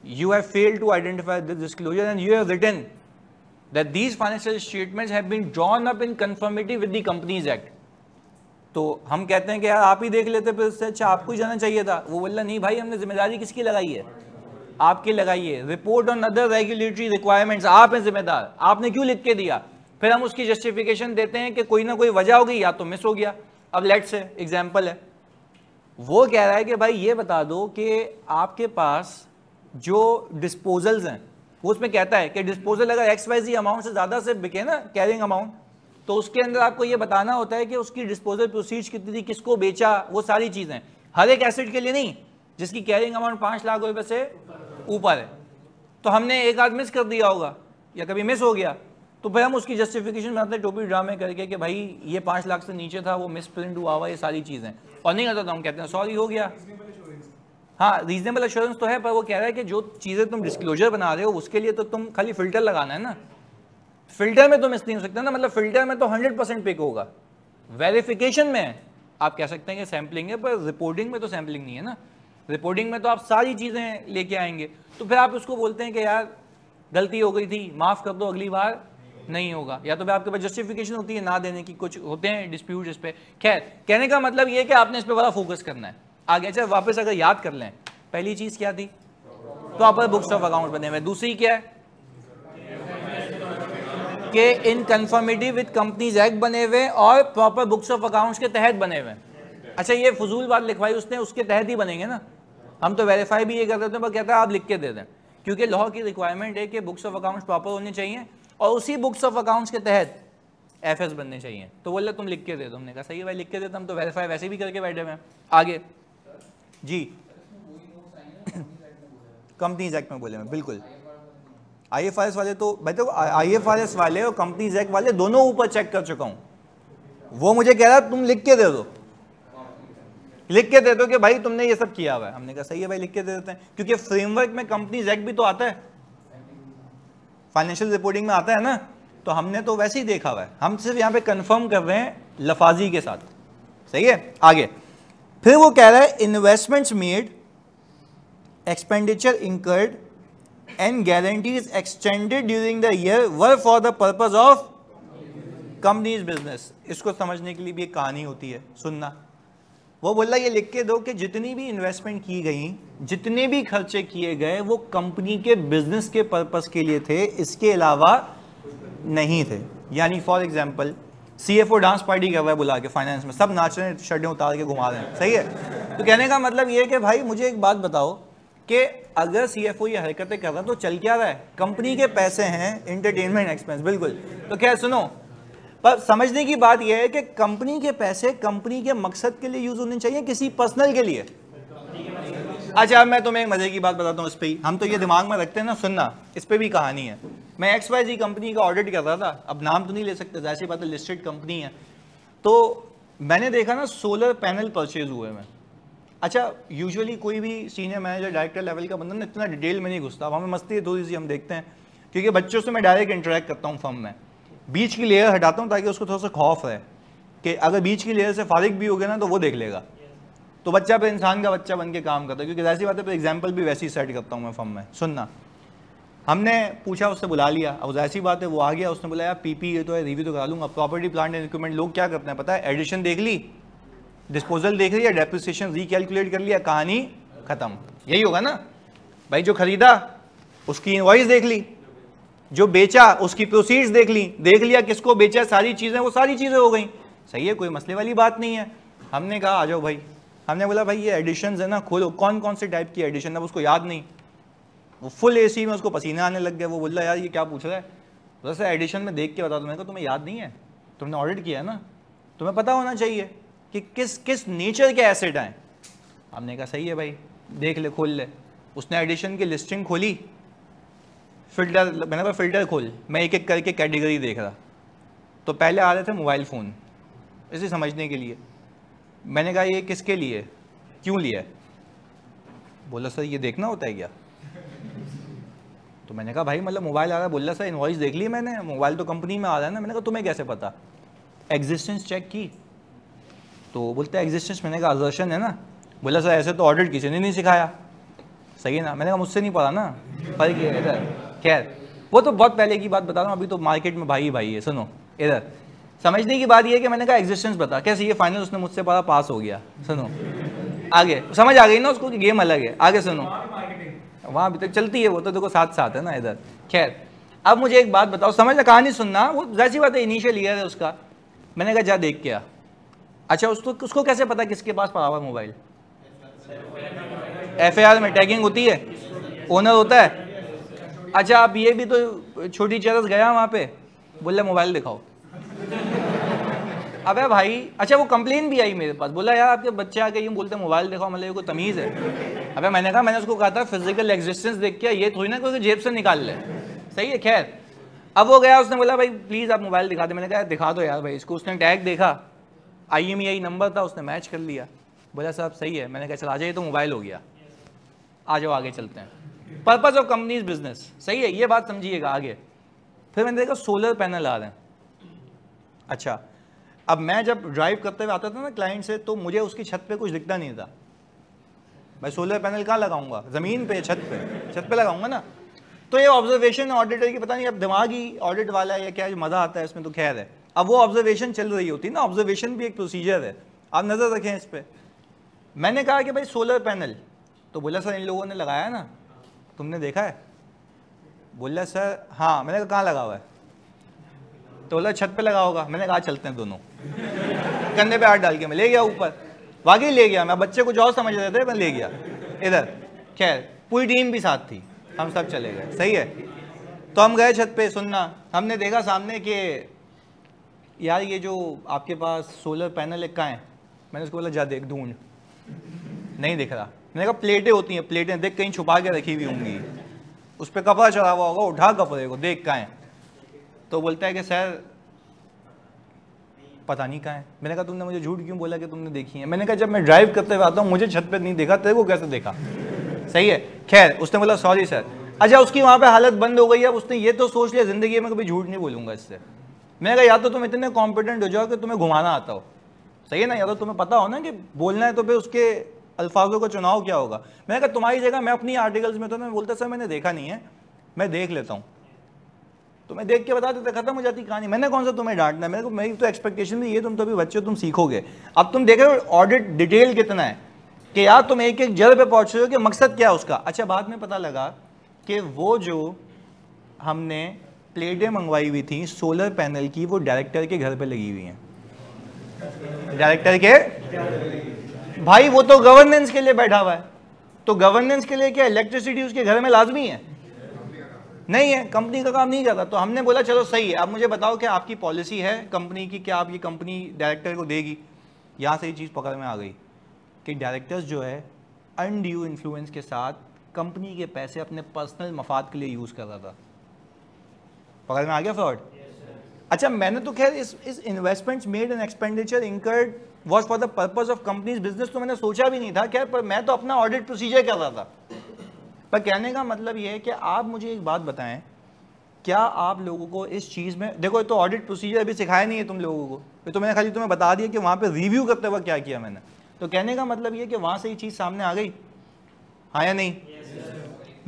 You have failed to identify this disclosure and you have written that these financial statements have been drawn up in conformity with the Companies Act। तो हम कहते हैं कि यार आप ही देख लेते, फिर इससे अच्छा आपको ही जाना चाहिए था। वो बोला नहीं भाई, हमने जिम्मेदारी किसकी लगाई है? आपकी लगाई है। Report on other regulatory requirements, आप हैं जिम्मेदार, आपने क्यों लिख के दिया? फिर हम उसकी जस्टिफिकेशन देते हैं कि कोई ना कोई वजह होगी या तो मिस हो गया। अब लेट्स से एग्जाम्पल है, वो कह रहा है कि भाई ये बता दो कि आपके पास जो डिस्पोजल्स हैं वो उसमें कहता है कि डिस्पोजल अगर XYZ अमाउंट से ज़्यादा से बिके ना, कैरिंग अमाउंट, तो उसके अंदर आपको ये बताना होता है कि उसकी डिस्पोजल प्रोसीड्स कितनी थी, किसको बेचा, वो सारी चीज़ें। हर एक एसेट के लिए नहीं, जिसकी कैरिंग अमाउंट 5 लाख रुपए से ऊपर है। तो हमने एक आध मिस कर दिया होगा या कभी मिस हो गया, तो फिर हम उसकी जस्टिफिकेशन बनाते हैं टोपी ड्रामे करके कि भाई ये 5 लाख से नीचे था, वो मिस प्रिंट हुआ हुआ, ये सारी चीज़ें। और नहीं करता तो हम कहते हैं सॉरी हो गया। हाँ रीजनेबल एश्योरेंस तो है, पर वो कह रहा है कि जो चीज़ें तुम डिस्क्लोजर बना रहे हो उसके लिए तो तुम खाली फिल्टर लगाना है ना, फिल्टर में तो मिस नहीं हो सकता ना, मतलब फिल्टर में तो 100% पिक होगा। वेरिफिकेशन में आप कह सकते हैं कि सैम्पलिंग है, पर रिपोर्टिंग में तो सैम्पलिंग नहीं है ना। रिपोर्टिंग में तो आप सारी चीज़ें लेके आएंगे, तो फिर आप उसको बोलते हैं कि यार गलती हो गई थी, माफ़ कर दो, अगली बार नहीं होगा, या तो फिर आपके पास जस्टिफिकेशन होती है ना देने की, कुछ होते हैं डिस्प्यूट इस पर। खैर, कहने का मतलब ये है कि आपने इस पर बड़ा फोकस करना है आगे। अच्छा, वापस अगर याद कर लें, पहली चीज़ क्या थी? प्रॉपर बुक्स ऑफ अकाउंट बने हुए। दूसरी क्या है कि इन कन्फर्मिटी विद कंपनीज एक्ट बने हुए और प्रॉपर बुक्स ऑफ अकाउंट्स के तहत बने हुए। अच्छा, ये फजूल बात लिखवाई उसने, उसके तहत ही बनेंगे ना, हम तो वेरीफाई भी ये कर देते हैं, पर कहता है आप लिख के दे दें, क्योंकि लॉ की रिक्वायरमेंट है कि बुक्स ऑफ अकाउंट्स प्रॉपर होने चाहिए और उसी बुक्स ऑफ अकाउंट्स के तहत एफएस बनने चाहिए। तो बोले तुम लिख के दे दो। हमने कहा सही है भाई, लिख के देते, हम तो वेरीफाई वैसे भी करके बैठे हुए हैं। आगे जी, कंपनीज एक्ट में बोले मैं, बिल्कुल आईएफआरएस वाले तो भाई, तो आईएफआरएस वाले और कंपनीज एक्ट वाले दोनों ऊपर चेक कर चुका हूं। वो मुझे कह रहा तुम लिख के दे दो, लिख के दे दो कि भाई तुमने ये सब किया हुआ है। हमने कहा सही है भाई, लिख के दे देते हैं, क्योंकि फ्रेमवर्क में कंपनीज एक्ट भी तो आता है, फाइनेंशियल रिपोर्टिंग में आता है ना, तो हमने तो वैसे ही देखा हुआ है, हम सिर्फ यहाँ पे कंफर्म कर रहे हैं लफाजी के साथ। सही है। आगे फिर वो कह रहा है investments made, expenditure incurred and guarantees extended during the year were for the purpose of company's business। इसको समझने के लिए भी एक कहानी होती है, सुनना। वो बोल रहा ये लिख के दो कि जितनी भी इन्वेस्टमेंट की गई, जितने भी खर्चे किए गए, वो कंपनी के बिजनेस के पर्पस के लिए थे, इसके अलावा नहीं थे। यानी for example CFO dance party कर रहा है बुला के फाइनेंस में, सब नाच रहे हैं, शर्टें उतार के घुमा रहे हैं। सही है। तो कहने का मतलब ये है कि भाई मुझे एक बात बताओ कि अगर सीएफओ ये हरकतें कर रहा है तो चल क्या रहा है? कंपनी के पैसे हैं, एंटरटेनमेंट एक्सपेंस, बिल्कुल। तो क्या सुनो, पर समझने की बात यह है कि कंपनी के पैसे कंपनी के मकसद के लिए यूज होने चाहिए, किसी पर्सनल के लिए। अच्छा, मैं तुम्हें एक मजे की बात बताता हूँ, इस पे ही हम तो ये दिमाग में रखते हैं ना, सुनना, इस पे भी कहानी है। मैं XYZ कंपनी का ऑडिट कर रहा था, अब नाम तो नहीं ले सकते, ऐसी बात है, लिस्टेड कंपनी है। तो मैंने देखा ना सोलर पैनल परचेज हुए में। अच्छा, यूजुअली कोई भी सीनियर मैनेजर डायरेक्टर लेवल का बंदा ना इतना डिटेल में नहीं घुसता, हमें मस्ती है थोड़ी सी, हम देखते हैं, क्योंकि बच्चों से मैं डायरेक्ट इंटरेक्ट करता हूँ फर्म में, बीच की लेयर हटाता हूँ ताकि उसको थोड़ा सा खौफ है कि अगर बीच की लेयर से फारिग भी हो गया ना तो वो देख लेगा, तो बच्चा पे इंसान का बच्चा बन के काम करता है, क्योंकि ऐसी बात है, एग्जाम्पल भी वैसी सेट करता हूँ मैं फर्म में। सुनना, हमने पूछा, उससे बुला लिया, अब ऐसी बात है वो आ गया, उसने बोला यार पीपी ये तो है, रिव्यू तो करा लूँगा। प्रॉपर्टी प्लांट एंड इक्विपमेंट लोग क्या करते हैं पता है, एडिशन देख ली, डिस्पोजल देख लिया, डेप्रिसिएशन रिकैलकुलेट कर लिया, कहानी खत्म। यही होगा ना भाई, जो खरीदा उसकी इनवॉइस देख ली, जो बेचा उसकी प्रोसीड्स देख ली, देख लिया किसको बेचा, सारी चीजें, वो सारी चीजें हो गई। सही है, कोई मसले वाली बात नहीं है। हमने कहा आ जाओ भाई, हमने बोला भाई ये एडिशन है ना, खोलो कौन कौन से टाइप की एडिशन है, उसको याद नहीं, वो फुल एसी में उसको पसीने आने लग गया। वो बोल रहा यार ये क्या पूछ रहा है, वैसे एडिशन में देख के बता दो। मैंने कहा तुम्हें याद नहीं है, तुमने ऑडिट किया है ना, तुम्हें पता होना चाहिए कि किस किस नेचर के एसेट आए। हमने कहा सही है भाई, देख ले, खोल ले। उसने एडिशन की लिस्टिंग खोली, फिल्टर, मैंने कहा फिल्टर खोल, मैं एक एक करके कैटेगरी देख रहा। तो पहले आ रहे थे मोबाइल फ़ोन, इसे समझने के लिए। मैंने कहा ये किसके लिए, क्यों लिया है? बोला सर ये देखना होता है क्या? तो मैंने कहा भाई मतलब मोबाइल आ रहा है, बोला सर इनवॉइस देख ली मैंने, मोबाइल तो कंपनी में आ रहा है ना। मैंने कहा तुम्हें कैसे पता? एग्जिस्टेंस चेक की? तो बोलता है एग्जिस्टेंस, मैंने कहा असर्शन है ना। बोला सर ऐसे तो ऑडिट किसी ने नहीं सिखाया। सही है ना? मैंने कहा मुझसे नहीं पढ़ा ना, फर्क है इधर। खैर वो तो बहुत पहले की बात बता रहा हूँ, अभी तो मार्केट में भाई भाई है। सुनो इधर, समझने की बात ये है कि मैंने कहा एग्जिस्टेंस बता, कैसे? ये फाइनल उसने मुझसे पढ़ा, पास हो गया। सुनो आगे, समझ आ गई ना उसको कि गेम अलग है। आगे सुनो, वहाँ अभी तक चलती है वो तो, देखो साथ साथ है ना इधर। खैर अब मुझे एक बात बताओ, समझ कहानी सुनना, वो जैसी बात है इनिशियल ईयर है उसका। मैंने कहा जा देख के आ। अच्छा उसको कैसे पता किसके पास पड़ा हुआ मोबाइल? FAR में टैगिंग होती है, ओनर होता है। अच्छा अब ये भी तो छोटी चरस गया वहाँ पे, बोला मोबाइल दिखाओ। अबे भाई, अच्छा वो कंप्लेन भी आई मेरे पास, बोला यार आपके बच्चे आके यूँ बोलते मोबाइल दिखाओ, मतलब ये कोई तमीज़ है? अबे मैंने कहा, मैंने उसको कहा था फिजिकल एग्जिस्टेंस देख के, ये थोड़ी ना कोई जेब से निकाल ले। सही है। खैर अब वो गया, उसने बोला भाई प्लीज़ आप मोबाइल दिखा दे। मैंने कहा दिखा दो यार भाई इसको। उसने टैग देखा, IMEI नंबर था, उसने मैच कर लिया। बोला साहब सही है। मैंने कहा चल आ जाइए, तो मोबाइल हो गया, आ जाओ आगे चलते हैं। पर्पस ऑफ कंपनीज बिजनेस, सही है, ये बात समझिएगा। आगे फिर मैंने देखा सोलर पैनल आ रहे हैं। अच्छा अब मैं जब ड्राइव करते हुए आता था ना क्लाइंट से, तो मुझे उसकी छत पे कुछ दिखता नहीं था। भाई सोलर पैनल कहाँ लगाऊंगा, ज़मीन पे, छत पे लगाऊंगा ना। तो ये ऑब्जर्वेशन ऑडिटर की, पता नहीं अब दिमागी ऑडिट वाला है या क्या मज़ा आता है इसमें, तो खैर है। अब वो ऑब्जर्वेशन चल रही होती है ना, ऑब्जर्वेशन भी एक प्रोसीजर है, आप नज़र रखें इस पर। मैंने कहा कि भाई सोलर पैनल, तो बोला सर इन लोगों ने लगाया ना, तुमने देखा है? बोला सर हाँ। मैंने कहा कहाँ लगा हुआ है? तो बोला छत पे लगा होगा। मैंने कहा चलते हैं दोनों। कंधे पे हाथ डाल के मैं ले गया ऊपर, वाकई ले गया। मैं बच्चे को जो समझ रहे थे, मैं ले गया इधर। खैर पूरी टीम भी साथ थी, हम सब चले गए, सही है। तो हम गए छत पे, सुनना, हमने देखा सामने कि यार ये जो आपके पास सोलर पैनल है कहाँ है? मैंने उसको बोला जा देख, ढूंढ, नहीं दिख रहा। मैंने कहा प्लेटें होती हैं, प्लेटें देख, कहीं छुपा के रखी हुई होंगी, उस पर कपड़ा चढ़ा हुआ होगा, उठा कपड़े को देख कहाँ है। तो बोलता है कि सर पता नहीं कहाँ है। मैंने कहा तुमने मुझे झूठ क्यों बोला कि तुमने देखी है? मैंने कहा जब मैं ड्राइव करते हुए आता हूँ मुझे छत पे नहीं देखा, तेरे को कैसे देखा? सही है। खैर उसने बोला सॉरी सर। अच्छा उसकी वहाँ पे हालत बंद हो गई। अब उसने ये तो सोच लिया ज़िंदगी में कभी झूठ नहीं बोलूँगा इससे। मैंने कहा या तो तुम इतने कॉम्पिटेंट हो जाओ कि तुम्हें घुमाना आता हो, सही है ना, या तो तुम्हें पता हो ना कि बोलना है तो फिर उसके अल्फाजों का चुनाव क्या होगा। मैंने कहा तुम्हारी जगह मैं अपनी आर्टिकल्स में तो मैं बोलता सर मैंने देखा नहीं है, मैं देख लेता हूँ, तो मैं देख के बता देता, खत्म हो जाती कहानी। मैंने कौन सा तुम्हें डांटना है? मेरे को, मेरी तो एक्सपेक्टेशन भी ये, तुम तो अभी बच्चे, तुम सीखोगे। अब तुम देख रहे हो ऑडिट डिटेल कितना है कि यार तुम एक एक जड़ पे पहुंच रहे हो कि मकसद क्या है उसका। अच्छा बाद में पता लगा कि वो जो हमने प्लेटें मंगवाई हुई थी सोलर पैनल की, वो डायरेक्टर के घर पे लगी हुई हैं। डायरेक्टर के भाई, वो तो गवर्नेंस के लिए बैठा हुआ है। तो गवर्नेंस के लिए क्या इलेक्ट्रिसिटी उसके घर में लाजमी है? नहीं है, कंपनी का काम नहीं करता। तो हमने बोला चलो सही है, अब मुझे बताओ कि आपकी पॉलिसी है कंपनी की, क्या आप ये कंपनी डायरेक्टर को देगी? यहाँ से ये चीज़ पकड़ में आ गई कि डायरेक्टर्स जो है अनड्यू इन्फ्लुएंस के साथ कंपनी के पैसे अपने पर्सनल मफाद के लिए यूज़ कर रहा था। पकड़ में आ गया फ्रॉड? अच्छा मैंने तो खैर इस investments made and expenditure incurred was for the purpose of companies business, तो मैंने सोचा भी नहीं था खैर, पर मैं तो अपना ऑडिट प्रोसीजर कर रहा था। पर कहने का मतलब ये है कि आप मुझे एक बात बताएं, क्या आप लोगों को इस चीज़ में, देखो तो ऑडिट प्रोसीजर अभी सिखाया नहीं है तुम लोगों को, तो मैंने खाली तुम्हें बता दिया कि वहाँ पे रिव्यू करते हुए क्या किया मैंने। तो कहने का मतलब ये कि वहाँ से ये चीज़ सामने आ गई, हाँ या नहीं?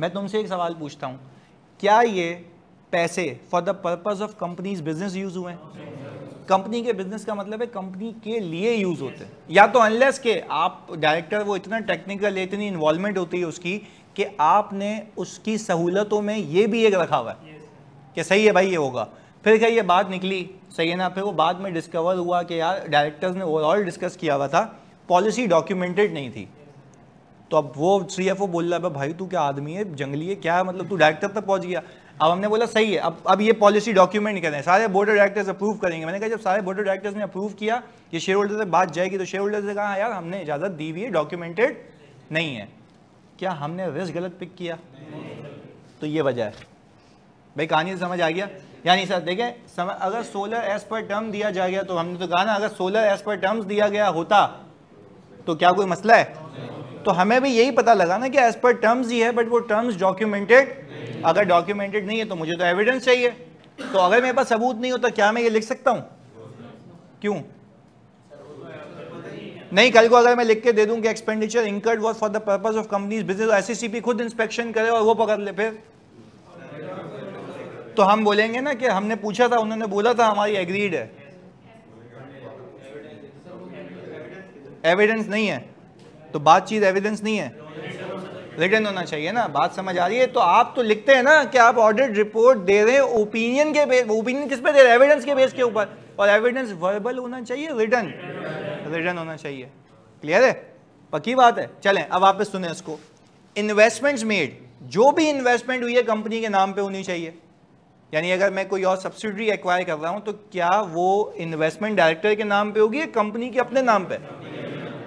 मैं तुमसे एक सवाल पूछता हूँ, क्या ये पैसे for the purpose of companies business use हुए हैं? कंपनी के बिजनेस का मतलब है कंपनी के लिए यूज होते हैं, या तो अनलेस के आप डायरेक्टर वो इतना टेक्निकल, इतनी इन्वॉल्वमेंट होती है उसकी कि आपने उसकी सहूलतों में ये भी एक रखा हुआ है कि सही है भाई ये होगा। फिर क्या ये बात निकली, सही है ना, फिर वो बाद में डिस्कवर हुआ कि यार डायरेक्टर्स ने ओवरऑल डिस्कस किया हुआ था, पॉलिसी डॉक्यूमेंटेड नहीं थी। तो अब वो सीएफओ बोल रहा है भाई तू क्या आदमी है, जंगली है क्या, मतलब तू डायरेक्टर तक पहुंच गया। अब हमने बोला सही है, अब ये पॉलिसी डॉक्यूमेंट करें, सारे बोर्ड ऑफ डायरेक्टर्स अप्रूव करेंगे। मैंने कहा जब सारे बोर्ड ऑफ डायरेक्टर्स ने अप्रूव किया, ये शेयर होल्डर तक बात जाएगी, तो शेयर होल्डर से कहा यार हमने इजाज़त दी हुई है, डॉक्यूमेंटेड नहीं है। क्या हमने रिस्क गलत पिक किया? तो ये वजह है भाई, कहानी से समझ आ गया? यानी सर देखें, अगर सोलर एज पर टर्म दिया जाएगा, तो हमने तो कहा ना अगर सोलर एज पर टर्म्स दिया गया होता तो क्या कोई मसला है? तो हमें भी यही पता लगा ना कि एज पर टर्म्स ही है, बट वो टर्म्स डॉक्यूमेंटेड, अगर डॉक्यूमेंटेड नहीं है तो मुझे तो एविडेंस चाहिए। तो अगर मेरे पास सबूत नहीं होता क्या मैं ये लिख सकता हूं? क्यों नहीं? कल को अगर मैं लिख के दे दूं कि expenditure incurred was for the purpose of companies business, SCCP खुद इंस्पेक्शन करे और वो पकड़ ले, फिर तो हम बोलेंगे ना कि हमने पूछा था, उन्होंने बोला था, हमारी एग्रीड है। एविडेंस नहीं है तो बातचीत एविडेंस नहीं है, रिटन होना चाहिए ना। बात समझ आ रही है? तो आप तो लिखते हैं ना कि आप ऑडिट रिपोर्ट दे रहे हैं ओपिनियन के बेस, ओपिनियन किस पे दे रहे हैं? एविडेंस के बेस के ऊपर, और एविडेंस वर्बल होना चाहिए, रिटन होना चाहिए। क्लियर है? पक्की बात है? चलें अब आप सुने इसको। इन्वेस्टमेंट्स मेड, जो भी इन्वेस्टमेंट हुई है कंपनी के नाम पे होनी चाहिए। यानी अगर मैं कोई और सब्सिडरी एक्वायर कर रहा हूं तो क्या वो इन्वेस्टमेंट डायरेक्टर के नाम पे होगी या कंपनी के अपने नाम पे?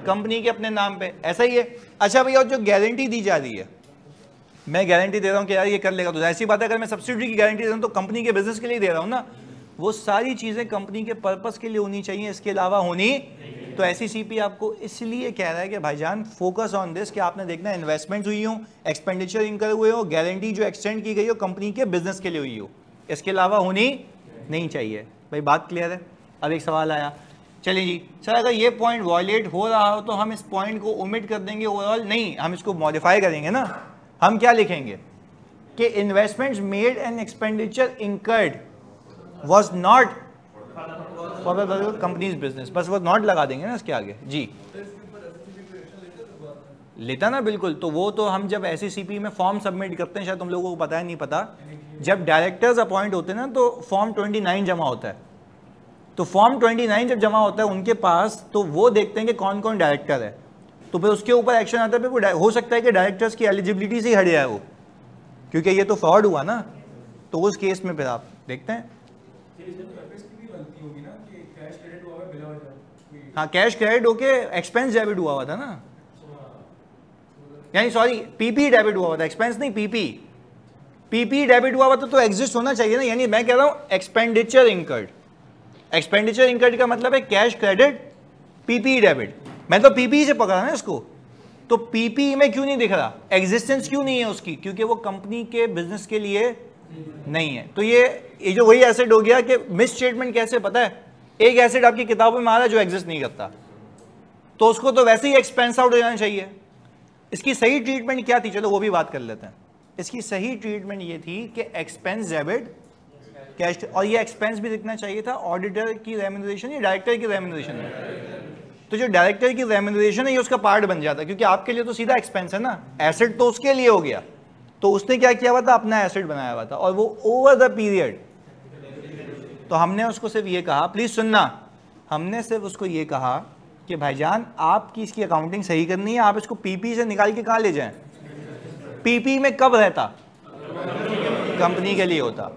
कंपनी के अपने नाम पे, ऐसा ही है। अच्छा भैया जो गारंटी दी जा रही है, मैं गारंटी दे रहा हूं कि यार ये कर लेगा, तो ऐसी बात है अगर मैं सब्सिडरी की गारंटी दे रहा हूं तो कंपनी के बिजनेस के लिए दे रहा हूं ना, वो सारी चीजें कंपनी के पर्पस के लिए होनी चाहिए, इसके अलावा होनी। तो एससीसीपी आपको इसलिए कह रहा है कि भाईजान फोकस ऑन दिस, कि आपने देखना है इन्वेस्टमेंट हुई हो, एक्सपेंडिचर इनकर हुए हो, गारंटी जो एक्सटेंड की गई हो कंपनी के बिजनेस के लिए हुई हो, इसके अलावा होनी नहीं चाहिए। भाई बात क्लियर है? अब एक सवाल आया चलिए जी सर, अगर ये पॉइंट वॉयलेट हो रहा हो तो हम इस पॉइंट को ओमिट कर देंगे ओवरऑल, नहीं हम इसको मॉडिफाई करेंगे ना। हम क्या लिखेंगे कि investments made and expenditure incurred was not for the companies business, बस वो नॉट लगा देंगे ना इसके आगे जी। लेता ना बिल्कुल, तो वो तो हम जब SECP में फॉर्म सबमिट करते हैं, शायद तुम लोगों को पता है नहीं पता, जब डायरेक्टर्स अपॉइंट होते हैं ना तो फॉर्म 29 जमा होता है। तो फॉर्म 29 जब जमा होता है उनके पास, तो वो देखते हैं कि कौन कौन डायरेक्टर है, तो फिर उसके ऊपर एक्शन आता है। फिर हो सकता है कि डायरेक्टर्स की एलिजिबिलिटी से ही हट जाए वो, क्योंकि ये तो फ्रॉड हुआ ना, तो उस केस में फिर आप देखते हैं। हाँ कैश क्रेडिट होके एक्सपेंस डेबिट हुआ था ना, यानी सॉरी PP डेबिट हुआ था, एक्सपेंस नहीं PP डेबिट हुआ था, तो एग्जिस्ट होना चाहिए ना। यानी मैं कह रहा हूं एक्सपेंडिचर इंकर्ड, एक्सपेंडिचर इंकर्ड का मतलब है कैश क्रेडिट PP डेबिट, मैं तो PP से पकड़ा ना इसको। तो PP में क्यों नहीं दिख रहा, एग्जिस्टेंस क्यों नहीं है उसकी, क्योंकि वो कंपनी के बिजनेस के लिए नहीं है। तो ये जो वही एसेट हो गया कि मिस स्टेटमेंट कैसे पता है, एक एसेट आपकी किताबों में आ रहा है जो एग्जिस्ट नहीं करता, तो उसको तो वैसे ही एक्सपेंस आउट हो जाना चाहिए। इसकी सही ट्रीटमेंट क्या थी, चलो वो भी बात कर लेते हैं। इसकी सही ट्रीटमेंट ये थी कि एक्सपेंस डेबिट कैश, और ये एक्सपेंस भी दिखना चाहिए था ऑडिटर की रेम्यूनरेशन या डायरेक्टर की रेम्यूनरेशन में। तो जो डायरेक्टर की रेम्यूनरेशन है ये उसका पार्ट बन जाता, क्योंकि आपके लिए तो सीधा एक्सपेंस है ना, एसेट तो उसके लिए हो गया। तो उसने क्या किया हुआ था, अपना एसेट बनाया हुआ था, और वो ओवर द पीरियड, तो हमने उसको सिर्फ ये कहा, प्लीज सुनना, हमने सिर्फ उसको ये कहा कि भाईजान आपकी इसकी अकाउंटिंग सही करनी है, आप इसको PP से निकाल के कहाँ ले जाएं। PP में कब रहता, कंपनी के लिए होता।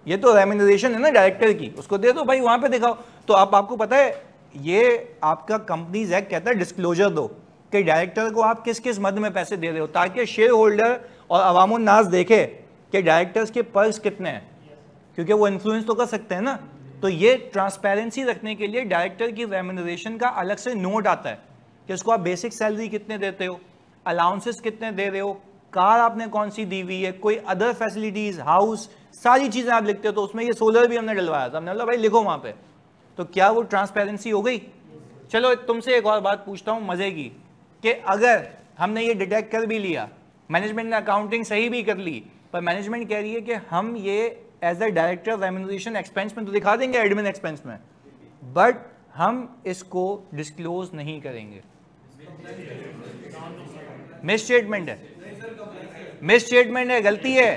ये तो रेम्यूनरेशन है ना डायरेक्टर की, उसको दे दो भाई, वहां पे दिखाओ। तो आपको पता है ये आपका कंपनीज एक्ट कहता है डिस्क्लोजर दो, कि डायरेक्टर को आप किस किस मद में पैसे दे रहे हो, ताकि शेयर होल्डर और अवामुन नास देखे कि डायरेक्टर्स के पर्स कितने हैं, क्योंकि वो इन्फ्लुएंस तो कर सकते हैं ना। तो ये ट्रांसपेरेंसी रखने के लिए डायरेक्टर की रेम्यूनरेशन का अलग से नोट आता है कि उसको आप बेसिक सैलरी कितने देते हो, अलाउंसेस कितने दे रहे हो, कार आपने कौन सी दी हुई है, कोई अदर फैसिलिटीज, हाउस, सारी चीजें आप लिखते हो। तो उसमें ये सोलर भी हमने डलवाया था, हमने बोला भाई लिखो वहां पे। तो क्या वो ट्रांसपेरेंसी हो गई। चलो तुमसे एक और बात पूछता हूँ मजे की, कि अगर हमने ये डिटेक्ट कर भी लिया, मैनेजमेंट ने अकाउंटिंग सही भी कर ली, पर मैनेजमेंट कह रही है कि हम ये as a director remuneration expense में तो दिखा देंगे, एडमिन एक्सपेंस में, बट हम इसको डिस्क्लोज नहीं करेंगे। मिस स्टेटमेंट है, मिस स्टेटमेंट है, गलती है।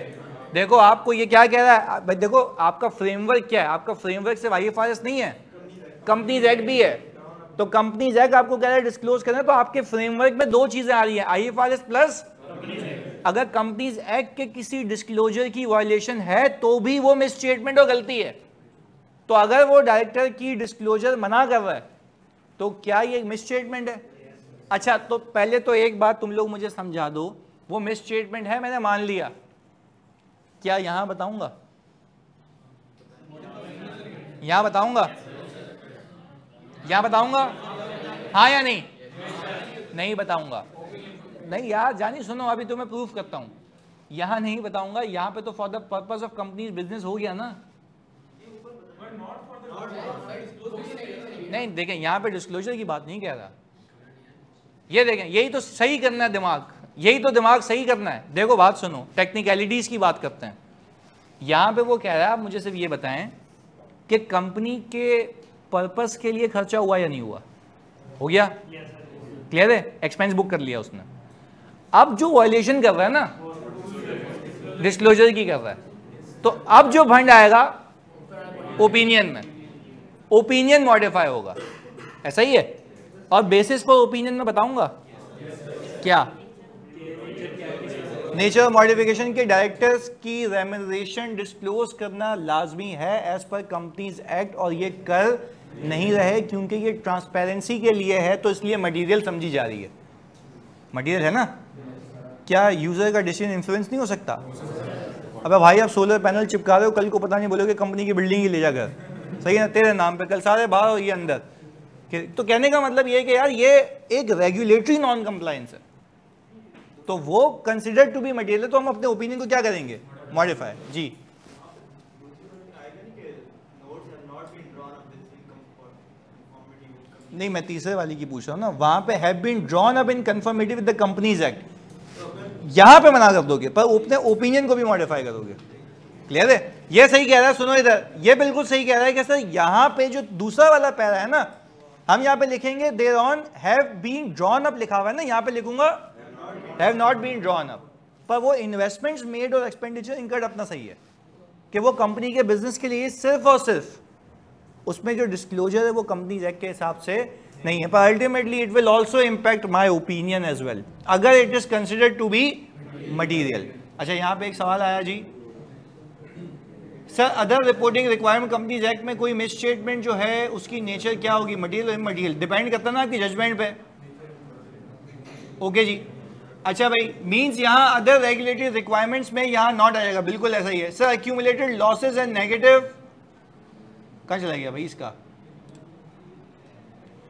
देखो आपको ये क्या कह रहा है, देखो आपका फ्रेमवर्क क्या है, आपका फ्रेमवर्क सिर्फ IFRS नहीं है, कंपनीज एक्ट भी है। तो कंपनीज एक्ट आपको कह रहा है डिस्क्लोज करना, तो आपके फ्रेमवर्क में दो चीजें आ रही है, IFRS प्लस, अगर कंपनीज एक्ट के किसी डिस्क्लोजर की वायलेशन है तो भी वो मिस स्टेटमेंट और गलती है। तो अगर वो डायरेक्टर की डिस्क्लोजर मना कर रहा है तो क्या ये मिस स्टेटमेंट है। अच्छा तो पहले तो एक बात तुम लोग मुझे समझा दो, वो मिस स्टेटमेंट है मैंने मान लिया, क्या यहां बताऊंगा, यहां बताऊंगा, यहां बताऊंगा, हाँ या नहीं, नहीं बताऊंगा, नहीं यार जानी सुनो, अभी तो मैं प्रूफ करता हूं, यहां नहीं बताऊंगा, यहां पे तो for the purpose of companies business हो गया ना। नहीं देखें यहां पे डिस्क्लोजर की बात नहीं कह रहा, ये देखें यही तो सही करना है दिमाग, यही तो दिमाग सही करना है। देखो बात सुनो, टेक्निकलिटीज की बात करते हैं। यहां पे वो कह रहा है आप मुझे सिर्फ ये बताएं कि कंपनी के पर्पस के लिए खर्चा हुआ या नहीं हुआ, हो गया, क्लियर है, एक्सपेंस बुक कर लिया उसने। अब जो वायलेशन कर रहा है ना डिस्क्लोजर की कर रहा है, तो अब जो फंड आएगा ओपिनियन में, ओपिनियन मॉडिफाई होगा, ऐसा ही है। और बेसिस पर ओपिनियन में बताऊंगा क्या, नेचर मॉडिफिकेशन के डायरेक्टर्स की रेम्यूनरेशन डिस्क्लोज करना लाजमी है एज पर कंपनीज एक्ट, और ये कर नहीं रहे क्योंकि ये ट्रांसपेरेंसी के लिए है, तो इसलिए मटेरियल समझी जा रही है, मटेरियल है ना। क्या यूजर का डिसीजन इन्फ्लुएंस नहीं हो सकता। अबे भाई आप सोलर पैनल चिपका रहे हो, कल को पता नहीं बोलोगे कंपनी की बिल्डिंग ही ले जाकर, सही है ना, तेरे नाम पे, कल सारे बाहर हो ये अंदर। तो कहने का मतलब ये है कि यार ये एक रेगुलेटरी नॉन कंप्लायंस है, तो वो कंसिडर्ड टू बी मटेरियल, तो हम अपने ओपिनियन को क्या करेंगे, मॉडिफाई। जी नहीं, मैं तीसरे वाली की पूछ रहा हूँ ना, वहां पे have been drawn up in conformity with the Companies Act, यहां पे मना कर दोगे पर अपने ओपिनियन को भी मॉडिफाई करोगे। क्लियर है? ये सही कह रहा है, सुनो इधर, ये बिल्कुल सही कह रहा है कि सर यहां पे जो दूसरा वाला पैरा है ना, हम यहां पे लिखेंगे thereon have been drawn up लिखा हुआ है ना, यहां पे लिखूंगा have not been drawn up, पर वो इन्वेस्टमेंट्स मेड और एक्सपेंडिचर इनकर्ड अपना सही है कि वो कंपनी के बिजनेस के लिए सिर्फ और सिर्फ उसमें जो डिस्क्लोजर है वो कंपनी एक्ट के हिसाब से नहीं है, पर ultimately it will also impact my opinion as well अगर it is considered to be material. अच्छा, यहां पे एक सवाल आया जी, sir other reporting requirement companies act में कोई मिस स्टेटमेंट जो है उसकी नेचर क्या होगी, मटीरियल और इमटीरियल? डिपेंड करता है ना आपकी जजमेंट पे। ओके जी, अच्छा भाई, मींस यहाँ अदर रेगुलेटरी रिक्वायरमेंट्स में यहाँ नॉट आएगा, बिल्कुल ऐसा ही है। Sir accumulated losses and negative, कहाँ चला गया भाई इसका?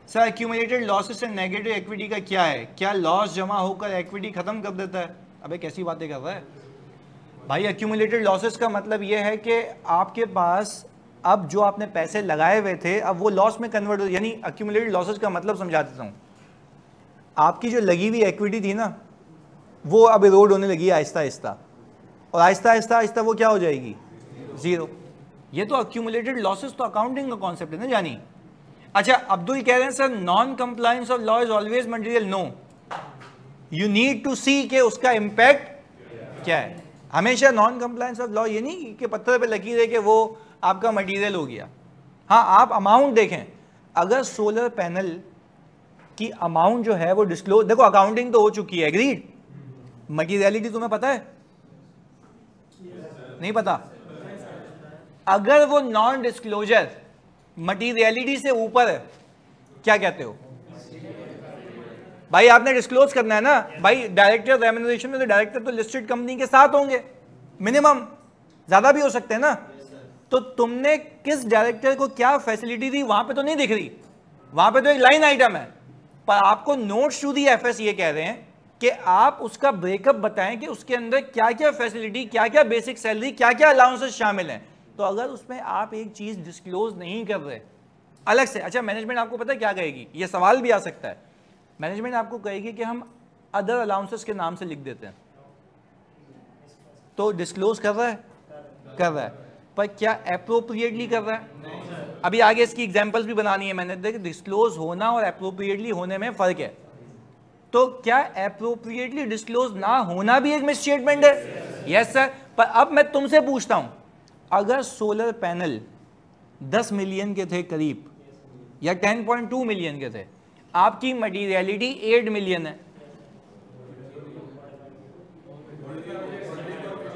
Sir accumulated losses and negative equity का क्या है? क्या लॉस जमा होकर इक्विटी खत्म कर देता है? अबे कैसी बातें कर रहा है भाई। एक्यूमुलेटेड लॉसेस का मतलब ये है कि आपके पास अब जो आपने पैसे लगाए हुए थे अब वो लॉस में कन्वर्ट हो, यानी एक्यूमुलेटेड लॉसेस का मतलब समझा देता हूँ, आपकी जो लगी हुई इक्विटी थी ना वो अब इरोड होने लगी आहिस्ता आहिस्ता, और आहिस्ता आहिस्ता आहिस्ता वो क्या हो जाएगी? जीरो। ये तो एक्यूमुलेटेड लॉसेस तो अकाउंटिंग का कॉन्सेप्ट है ना जानी। अच्छा, अब्दुल कह रहे हैं sir non compliance of law is always material. No, you need to see के उसका इंपैक्ट क्या है। हमेशा नॉन कंप्लायंस ऑफ लॉ ये नहीं कि पत्थर पे लकीर है कि वो आपका मटेरियल हो गया। हाँ, आप अमाउंट देखें, अगर सोलर पैनल की अमाउंट जो है वो डिस्क्लोज, देखो अकाउंटिंग तो हो चुकी है, एग्रीड, मटीरियलिटी तुम्हें पता है? नहीं पता? अगर वो नॉन डिस्क्लोजर मटीरियलिटी से ऊपर है, क्या कहते हो भाई? आपने डिस्क्लोज करना है ना भाई। डायरेक्टर रेम्यूनरेशन में तो डायरेक्टर तो लिस्टेड कंपनी के साथ होंगे मिनिमम, ज्यादा भी हो सकते हैं ना। तो तुमने किस डायरेक्टर को क्या फैसिलिटी दी वहां पे तो नहीं दिख रही, वहां पे तो एक लाइन आइटम है, पर आपको नोट्स टू दी एफएस ये कह रहे हैं कि आप उसका ब्रेकअप बताएं कि उसके अंदर क्या क्या फैसिलिटी, क्या क्या बेसिक सैलरी, क्या क्या अलाउंसेस शामिल हैं। तो अगर उसमें आप एक चीज डिस्क्लोज नहीं कर रहे अलग से, अच्छा मैनेजमेंट आपको पता है क्या कहेगी? ये सवाल भी आ सकता है, मैनेजमेंट आपको कहेगी कि हम अदर अलाउंसेस के नाम से लिख देते हैं। तो डिस्क्लोज कर रहा है, कर रहा है, पर क्या अप्रोप्रिएटली कर रहा है? अभी आगे इसकी एग्जांपल्स भी बनानी है मैंने, देखिए डिस्क्लोज होना और अप्रोप्रिएटली होने में फर्क है। तो क्या अप्रोप्रिएटली डिस्क्लोज ना होना भी एक मिसस्टेटमेंट है? Yes sir. पर अब मैं तुमसे पूछता हूं, अगर सोलर पैनल 10 मिलियन के थे करीब या 10.2 मिलियन के थे, आपकी मटीरियलिटी 8 मिलियन है,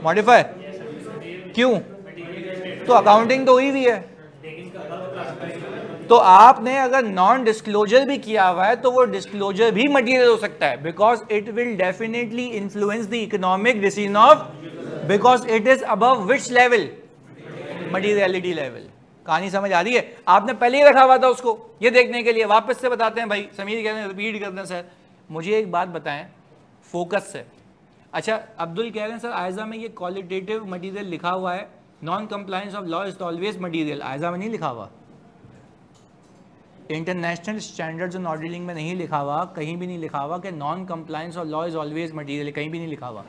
मॉडिफाई क्यों? तो अकाउंटिंग तो हुई हुई है। तो आपने अगर नॉन डिस्क्लोजर भी किया हुआ है तो वो डिस्क्लोजर भी मटीरियल हो सकता है, because it will definitely influence the economic decision of, because it is above which level? Materiality level. कहानी समझ आ रही है? आपने पहले ही रखा हुआ था उसको ये देखने के लिए। वापस से बताते हैं भाई, समीर कह रहे हैं रिपीट करते हैं सर। मुझे एक बात बताएं फोकस से। अच्छा, अब्दुल कह रहे हैं सर आयजा में ये क्वालिटेटिव मटेरियल लिखा हुआ है, non compliance of law is always material. आयजा में नहीं लिखा हुआ, इंटरनेशनल स्टैंडर्ड्स एंड ऑडिटिंग में नहीं लिखा हुआ, कहीं भी नहीं लिखा हुआ कि non compliance of law is always material, कहीं भी नहीं लिखा हुआ।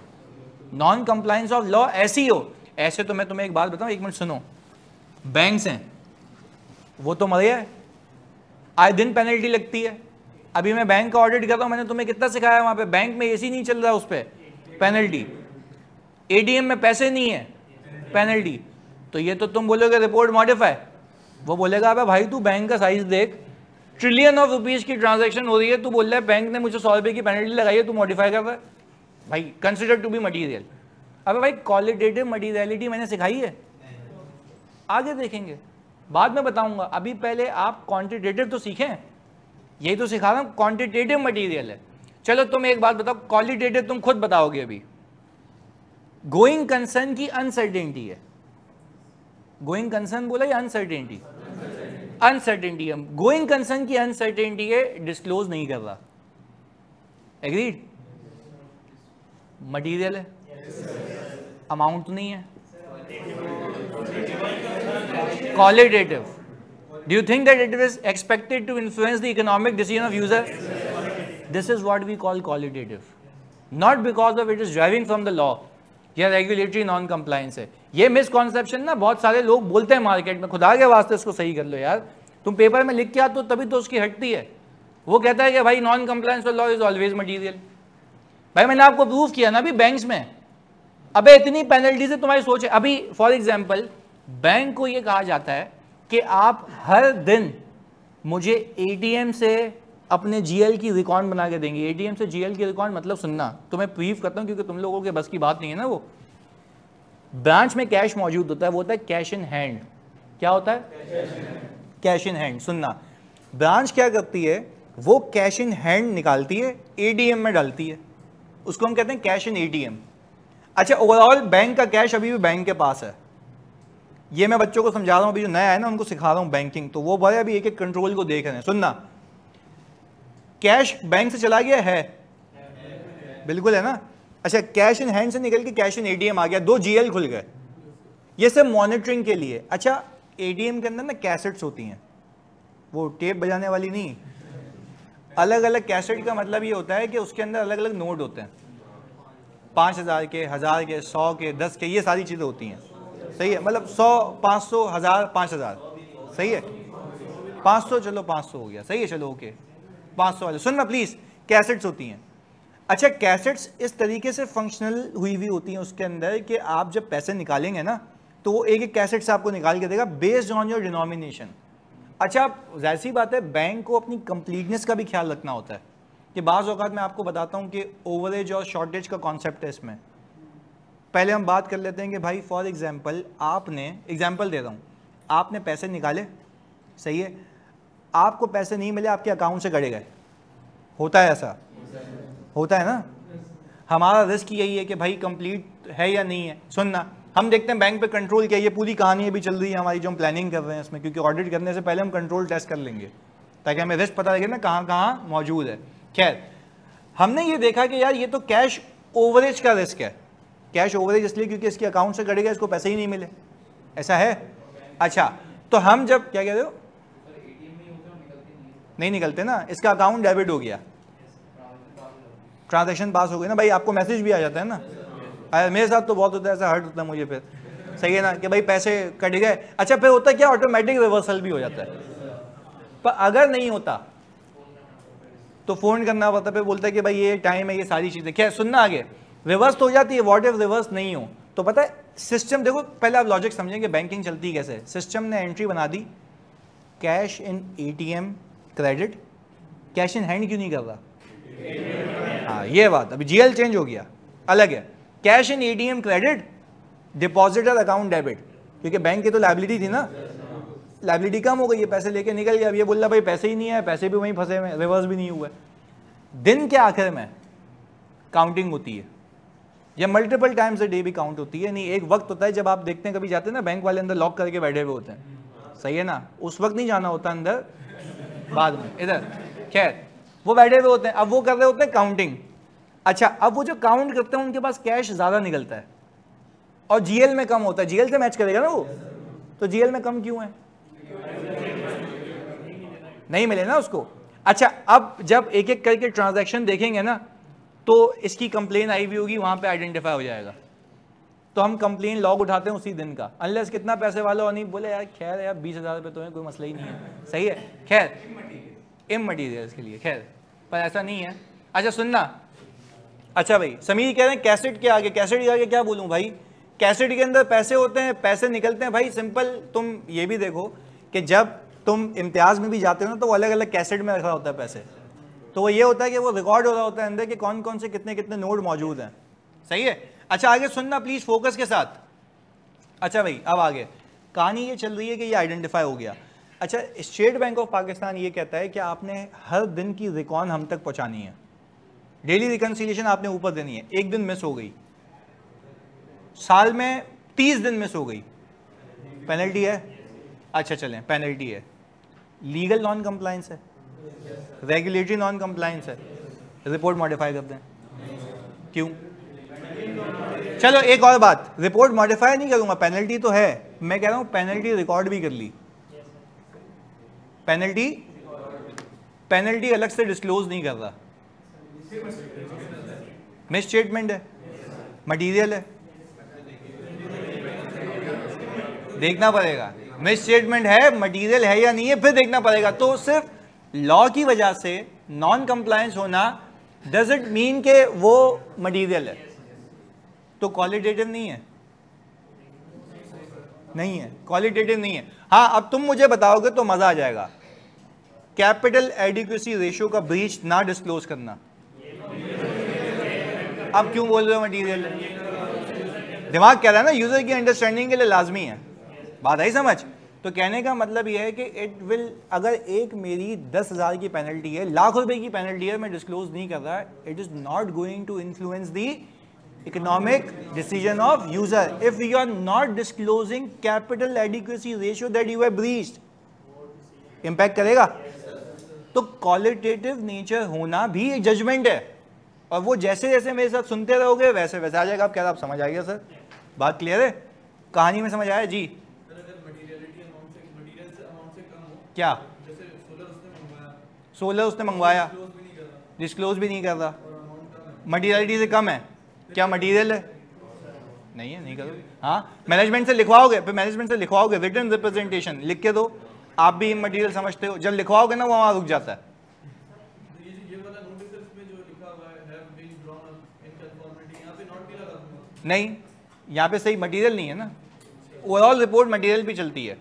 नॉन कंप्लायंस ऑफ लॉ ऐसी हो, ऐसे तो मैं तुम्हें एक बात बताऊं, एक मिनट सुनो, बैंक्स हैं वो तो मरे है, आए दिन पेनल्टी लगती है। अभी मैं बैंक का ऑडिट कर रहा हूं, मैंने तुम्हें कितना सिखाया वहां पे, बैंक में एसी नहीं चल रहा उस पर पेनल्टी, एटीएम में पैसे नहीं है पेनल्टी। तो ये तो तुम बोलोगे रिपोर्ट मॉडिफाई, वो बोलेगा अबे भाई तू बैंक का साइज देख, ट्रिलियन ऑफ रुपीज की ट्रांजैक्शन हो रही है, तू बोल रहा है बैंक ने मुझे 100 रुपए की पेनल्टी लगाई है, तू मॉडिफाई कर रहा है भाई, कंसिडर टू बी मटीरियल। अबे भाई क्वालिटेटिव मटीरियलिटी मैंने सिखाई है, आगे देखेंगे, बाद में बताऊंगा। अभी पहले आप क्वांटिटेटिव तो सीखें, यही तो सिखा रहा हूं, क्वांटिटेटिव मटीरियल है। चलो तुम एक बात बताओ, क्वालिटेटिव तुम खुद बताओगे। अभी गोइंग कंसर्न की अनसर्टेनिटी है, गोइंग कंसर्न बोला या अनसर्टेनिटी? अनसर्टेनिटी है, गोइंग कंसर्न की अनसर्टेनिटी है, डिस्क्लोज नहीं कर रहा, एग्रीड? मटीरियल है, अमाउंट तो नहीं है, qualitative Do you think that it is expected to influence the economic decision of user? This is what we call qualitative. Not because of it is driving from the law या regulatory non compliance है. ये misconception ना बहुत सारे लोग बोलते हैं market में, खुदा के वास्ते इसको सही कर लो यार. तुम पेपर में लिख के आते हो तभी तो उसकी हटती है. वो कहता है कि भाई non compliance law is always material. भाई मैंने आपको प्रूव किया ना अभी बैंक्स में, अबे इतनी पेनल्टी से तुम्हारी सोच है. अभी फॉर एग्जाम्पल बैंक को ये कहा जाता है कि आप हर दिन मुझे एटीएम से अपने जीएल की रिकॉर्ड बना के देंगे. एटीएम से जीएल की रिकॉर्ड मतलब सुनना, तो मैं प्रीफ करता हूं क्योंकि तुम लोगों के बस की बात नहीं है ना. वो ब्रांच में कैश मौजूद होता है, वो होता है कैश इन हैंड. क्या होता है? Cash in hand. सुनना, ब्रांच क्या करती है, वो कैश इन हैंड निकालती है, एटीएम में डालती है, उसको हम कहते हैं कैश इन एटीएम. अच्छा, ओवरऑल बैंक का कैश अभी भी बैंक के पास है. ये मैं बच्चों को समझा रहा हूं, अभी जो नया है ना उनको सिखा रहा हूं बैंकिंग, तो वो बड़े अभी एक एक कंट्रोल को देख रहे हैं. सुनना, कैश बैंक से चला गया है, बिल्कुल है ना. अच्छा, कैश इन हैंड से निकल के कैश इन एटीएम आ गया, 2 जीएल खुल गए. ये सब मॉनिटरिंग के लिए. अच्छा, एटीएम के अंदर ना कैसेट्स होती हैं, वो टेप बजाने वाली नहीं, अलग अलग कैसेट का मतलब ये होता है कि उसके अंदर अलग अलग नोट होते हैं, 5000 के, 1000 के, 100 के, 10 के, ये सारी चीज़ें होती हैं. सही है, मतलब 100, 500, 1000, 5000. सही है, 500, चलो 500 हो गया. सही है, चलो ओके, 500 वाले. सुनना प्लीज, कैसेट्स होती हैं. अच्छा, कैसेट्स इस तरीके से फंक्शनल हुई हुई होती हैं उसके अंदर कि आप जब पैसे निकालेंगे ना तो वो एक एक कैसेट से आपको निकाल के देगा बेस्ड ऑन योर डिनोमिनेशन. अच्छा, जाहिर सी बात है बैंक को अपनी कंप्लीटनेस का भी ख्याल रखना होता है कि बाज़ औक़ात मैं आपको बताता हूँ कि ओवरेज और शॉर्टेज का कॉन्सेप्ट है इसमें. पहले हम बात कर लेते हैं कि भाई फॉर एग्जांपल आपने, एग्जांपल दे रहा हूँ, आपने पैसे निकाले, सही है, आपको पैसे नहीं मिले, आपके अकाउंट से कटे गए. होता है ऐसा? होता है ना. हमारा रिस्क यही है कि भाई कंप्लीट है या नहीं है. सुनना, हम देखते हैं बैंक पे कंट्रोल क्या, ये पूरी कहानी अभी चल रही है हमारी जो हम प्लानिंग कर रहे हैं इसमें, क्योंकि ऑडिट करने से पहले हम कंट्रोल टेस्ट कर लेंगे ताकि हमें रिस्क पता लगे ना कहाँ कहाँ मौजूद है. खैर, हमने ये देखा कि यार ये तो कैश ओवरेज का रिस्क है. कैश ओवरेज इसलिए क्योंकि इसके अकाउंट से कटेगा, इसको पैसे ही नहीं मिले. ऐसा है? अच्छा, तो हम जब, क्या कह रहे हो, नहीं निकलते ना, इसका अकाउंट डेबिट हो गया, ट्रांजैक्शन पास हो गई ना भाई, आपको मैसेज भी आ जाता है ना. अरे मेरे साथ तो बहुत होता है, ऐसा हर्ट होता है मुझे फिर. सही है ना कि भाई पैसे कट गए. अच्छा, फिर होता है क्या, ऑटोमेटिक रिवर्सल भी हो जाता है. पर अगर नहीं होता तो फोन करना पड़ता, फिर बोलता है कि भाई ये टाइम है, ये सारी चीजें. क्या सुनना, आगे रिवर्स तो हो जाती है. व्हाट इफ रिवर्स नहीं हो तो पता है सिस्टम, देखो पहले आप लॉजिक समझेंगे बैंकिंग चलती कैसे. सिस्टम ने एंट्री बना दी, cash in ATM credit, cash in hand क्यों नहीं कर रहा. हाँ, ये बात, अभी जीएल चेंज हो गया, अलग है. Cash in ATM credit, depositor account debit, क्योंकि बैंक की तो लायबिलिटी थी ना, लायबिलिटी कम हो गई है, पैसे लेके निकल गया. अब ये बोल रहा भाई पैसे ही नहीं है, पैसे भी वहीं फंसे हुए, रिवर्स भी नहीं हुआ. दिन के आखिर में काउंटिंग होती है, या मल्टीपल टाइम्स अ डे भी काउंट होती है. नहीं, एक वक्त होता है जब आप देखते हैं, कभी जाते हैं ना बैंक वाले अंदर लॉक करके बैठे हुए होते हैं, सही है ना, उस वक्त नहीं जाना होता अंदर, बाद में इधर. खैर, वो बैठे हुए होते हैं, अब वो कर रहे होते हैं काउंटिंग. अच्छा, अब वो जो काउंट करते हैं उनके पास कैश ज़्यादा निकलता है और जीएल में कम होता है. जीएल से मैच करेगा ना वो, तो जीएल में कम क्यों है, नहीं मिले ना उसको. अच्छा, अब जब एक एक करके ट्रांजैक्शन देखेंगे ना तो इसकी कंप्लेन आई हुई होगी, वहां पे आइडेंटिफाई हो जाएगा. तो हम कंप्लेन लॉग उठाते हैं उसी दिन का, अनलेस कितना पैसे वाला और नहीं बोले यार खैर यार 20,000 रुपये तो है, कोई मसला ही नहीं है. सही है, खैर इमटीरियल्स के लिए, खैर पर ऐसा नहीं है. अच्छा सुनना, अच्छा भाई समीर कह रहे हैं कैसेट के आगे, कैसेट के आगे क्या बोलूं भाई, कैसेट के अंदर पैसे होते हैं, पैसे निकलते हैं. भाई सिंपल, तुम ये भी देखो कि जब तुम इम्तियाज में भी जाते हो ना तो वो अलग अलग कैसेट में रखा होता है पैसे, तो वो ये होता है कि वो रिकॉर्ड हो रहा होता है अंदर कि कौन कौन से कितने कितने नोट मौजूद हैं. सही है. अच्छा आगे सुनना प्लीज फोकस के साथ. अच्छा भाई, अब आगे कहानी ये चल रही है कि ये आइडेंटिफाई हो गया. अच्छा, स्टेट बैंक ऑफ पाकिस्तान ये कहता है कि आपने हर दिन की रिकॉन हम तक पहुंचानी है, डेली रिकन्सिलिएशन आपने ऊपर देनी है. एक दिन मिस हो गई, साल में 30 दिन मिस हो गई, पेनल्टी है. अच्छा चलें, पेनल्टी है, लीगल नॉन कंप्लायंस है, रेगुलेटरी नॉन कंप्लायंस है, रिपोर्ट मॉडिफाई कर दें. क्यों? चलो एक और बात, रिपोर्ट मॉडिफाई नहीं करूंगा, पेनल्टी तो है, मैं कह रहा हूं पेनल्टी रिकॉर्ड भी कर ली. पेनल्टी अलग से डिस्क्लोज नहीं कर रहा, मिस स्टेटमेंट है, मटेरियल है, देखना पड़ेगा मिस स्टेटमेंट है, मटेरियल है या नहीं है, फिर देखना पड़ेगा। तो सिर्फ लॉ की वजह से नॉन कंप्लायंस होना डज इट मीन के वो मटेरियल है, तो क्वालिटेटिव नहीं है, नहीं है, क्वालिटेटिव नहीं है। हाँ, अब तुम मुझे बताओगे तो मजा आ जाएगा, कैपिटल एडिक्वेसी रेशियो का ब्रीच ना डिस्क्लोज करना, अब क्यों बोल रहे हो मटेरियल? दिमाग कह रहा है ना, यूजर की अंडरस्टैंडिंग के लिए लाजमी है, बात आई समझ? तो कहने का मतलब यह है कि इट विल, अगर एक मेरी 10,000 की पेनल्टी है, लाख रुपए की पेनल्टी है, मैं डिस्क्लोज नहीं कर रहा, it is not going to influence the economic decision of user if you are not disclosing capital adequacy ratio that you have breached, impact करेगा। तो क्वालिटेटिव नेचर होना भी एक जजमेंट है, और वो जैसे जैसे मेरे साथ सुनते रहोगे वैसे वैसे आ जाएगा। आप क्या आप समझ आ गया सर? बात क्लियर है? कहानी में समझ आया जी? क्या सोलर उसने मंगवाया, डिस्क्लोज भी नहीं कर रहा, मटीरियलिटी से कम है, क्या मटीरियल है? नहीं है, नहीं करोगे। हाँ, मैनेजमेंट से लिखवाओगे, फिर मैनेजमेंट से लिखवाओगे रिटन रिप्रेजेंटेशन लिख के दो, आप भी मटीरियल समझते हो, जब लिखवाओगे ना वो वहां रुक जाता है। नहीं, यहाँ पे सही मटेरियल नहीं है ना, ओवरऑल रिपोर्ट मटेरियल भी चलती है।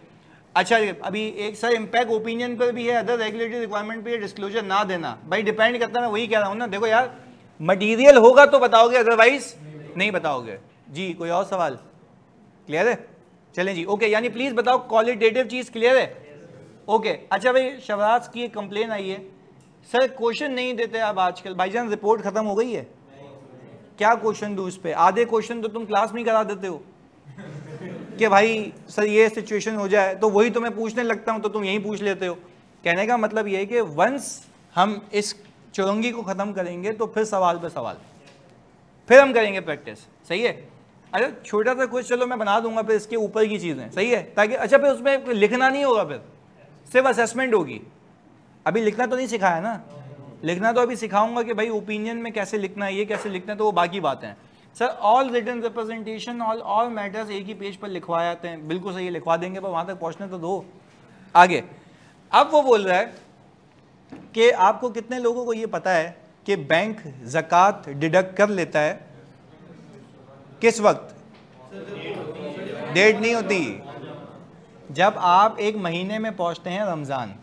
अच्छा, अभी एक सर इम्पैक्ट ओपिनियन पर भी है, अदर रेगुलेटरी रिक्वायरमेंट पे डिस्क्लोजर ना देना, भाई डिपेंड करता है, मैं वही कह रहा हूँ ना। देखो यार, मटेरियल होगा तो बताओगे, अदरवाइज नहीं बताओगे। जी कोई और सवाल? क्लियर है? चलें जी, ओके। यानी प्लीज बताओ क्वालिटेटिव चीज क्लियर है? ओके। अच्छा भाई, शवराज की एक कंप्लेन आई है, सर क्वेश्चन नहीं देते आप आजकल, भाईजान रिपोर्ट खत्म हो गई है, क्या क्वेश्चन दूं इस पे? आधे क्वेश्चन तो तुम क्लास में करा देते हो कि भाई सर ये सिचुएशन हो जाए, तो वही तो मैं पूछने लगता हूं तो तुम यही पूछ लेते हो। कहने का मतलब ये है कि वंस हम इस चुरंगी को खत्म करेंगे तो फिर सवाल पे सवाल, फिर हम करेंगे प्रैक्टिस, सही है? अरे छोटा सा कुछ चलो मैं बना दूंगा, फिर इसके ऊपर की चीजें, सही है? ताकि अच्छा फिर उसमें लिखना नहीं होगा, फिर सिर्फ असेसमेंट होगी। अभी लिखना तो नहीं सिखाया ना, लिखना तो अभी सिखाऊंगा कि भाई ओपिनियन में कैसे लिखना है, ये कैसे लिखना है, तो वो बाकी बातें हैं। Sir all written representation all matters एक ही पेज पर लिखवा जाते हैं, बिल्कुल सही है, लिखवा देंगे, पर वहां तक पहुंचने तो दो। आगे अब वो बोल रहा है कि आपको कितने लोगों को ये पता है कि बैंक ज़कात डिडक्ट कर लेता है? किस वक्त? डेट नहीं होती, जब आप एक महीने में पहुंचते हैं रमजान,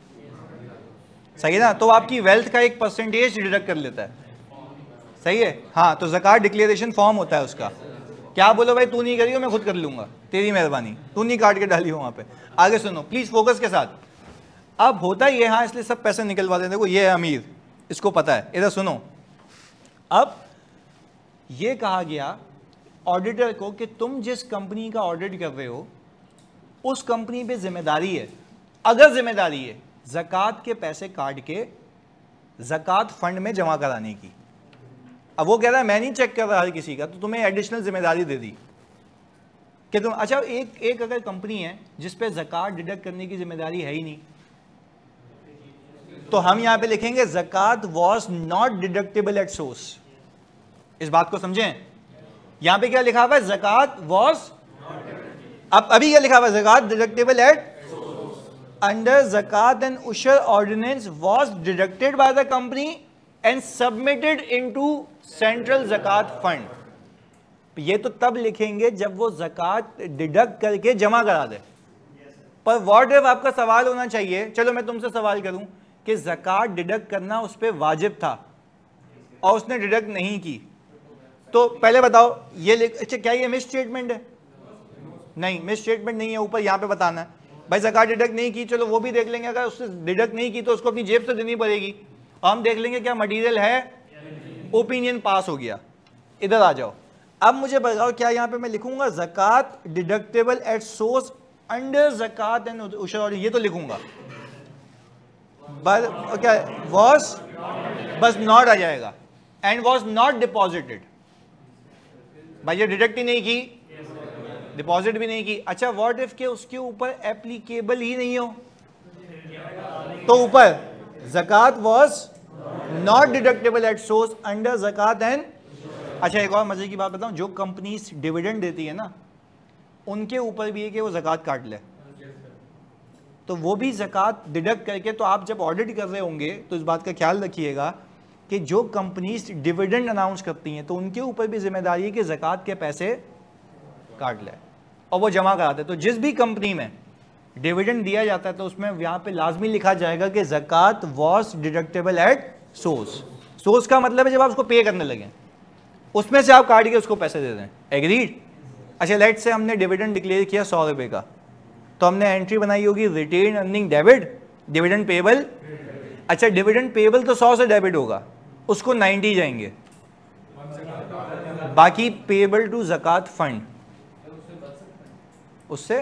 सही है ना, तो आपकी वेल्थ का एक परसेंटेज डिडक्ट कर लेता है, सही है? हाँ, तो ज़कात डिक्लेरेशन फॉर्म होता है उसका। क्या बोलो भाई तू नहीं करी हो, मैं खुद कर लूंगा, तेरी मेहरबानी, तू नहीं काट के डाली हो वहां पे। आगे सुनो प्लीज फोकस के साथ। अब होता ही है, हाँ इसलिए सब पैसे निकलवा देते, देखो ये है अमीर, इसको पता है। इधर सुनो, अब ये कहा गया ऑडिटर को कि तुम जिस कंपनी का ऑडिट कर रहे हो उस कंपनी पे जिम्मेदारी है, अगर जिम्मेदारी है, ज़कात के पैसे काट के ज़कात फंड में जमा कराने की। अब वो कह रहा है मैं नहीं चेक कर रहा हर किसी का, तो तुम्हें एडिशनल जिम्मेदारी दे दी कि तुम, अच्छा एक अगर कंपनी है जिस पे ज़कात डिडक्ट करने की जिम्मेदारी है ही नहीं, तो हम यहां पे लिखेंगे zakat was not deductible at source. इस बात को समझें, यहां पे क्या लिखा हुआ है? ज़कात वॉज, अब अभी क्या लिखा हुआ है? Zakat deductible at under zakat and ushr ordinance was deducted by the company and submitted into central zakat fund. ये तो तब लिखेंगे जब वो ज़कात डिडक्ट करके जमा करा दे। पर व्हाट इफ आपका सवाल होना चाहिए, चलो मैं तुमसे सवाल करूं कि ज़कात डिडक्ट करना उस पर वाजिब था और उसने डिडक्ट नहीं की, तो पहले बताओ ये अच्छा क्या ये मिस स्टेटमेंट है? नहीं, मिस स्टेटमेंट नहीं है, ऊपर यहां पे बताना है भाई ज़कात डिडक्ट नहीं की, चलो वो भी देख लेंगे, अगर उसने डिडक्ट नहीं की तो उसको अपनी जेब से देनी पड़ेगी, और हम देख लेंगे क्या मटेरियल है, ओपिनियन पास हो गया। इधर आ जाओ, अब मुझे बताओ क्या यहां पे मैं लिखूंगा zakat deductible at source under zakat and ushr, ये तो लिखूंगा, बस क्या वॉज, बस नॉट आ जाएगा, एंड वॉज नॉट डिपॉजिटेड, भाई ये डिडक्ट ही नहीं की, डिपॉजिट भी नहीं की। अच्छा व्हाट इफ के उसके ऊपर एप्लीकेबल ही नहीं हो, तो ऊपर zakat was not deductible at source under zakat and. अच्छा एक और मजे की बात बताऊं, जो कंपनीज डिविडेंड देती है ना उनके ऊपर भी है कि वो ज़कात काट ले, तो वो भी ज़कात डिडक्ट करके, तो आप जब ऑडिट कर रहे होंगे तो इस बात का ख्याल रखिएगा कि जो कंपनीज डिविडेंड अनाउंस करती हैं तो उनके ऊपर भी जिम्मेदारी है कि ज़कात के पैसे काट ले और वो जमा कराते। तो जिस भी कंपनी में डिविडेंड दिया जाता है तो उसमें यहाँ पे लाजमी लिखा जाएगा कि zakat was deductible at source. Source का मतलब है जब आप उसको पे करने लगे उसमें से आप काट के उसको पैसे दे दें। एग्रीड? अच्छा लेट से हमने डिविडेंड डिक्लेयर किया 100 रुपये का, तो हमने एंट्री बनाई होगी retain earning debit dividend payable. अच्छा डिविडेंड पेबल तो 100 से डेबिट होगा, उसको 90 जाएंगे, बाकी पेबल टू ज़कात फंड उससे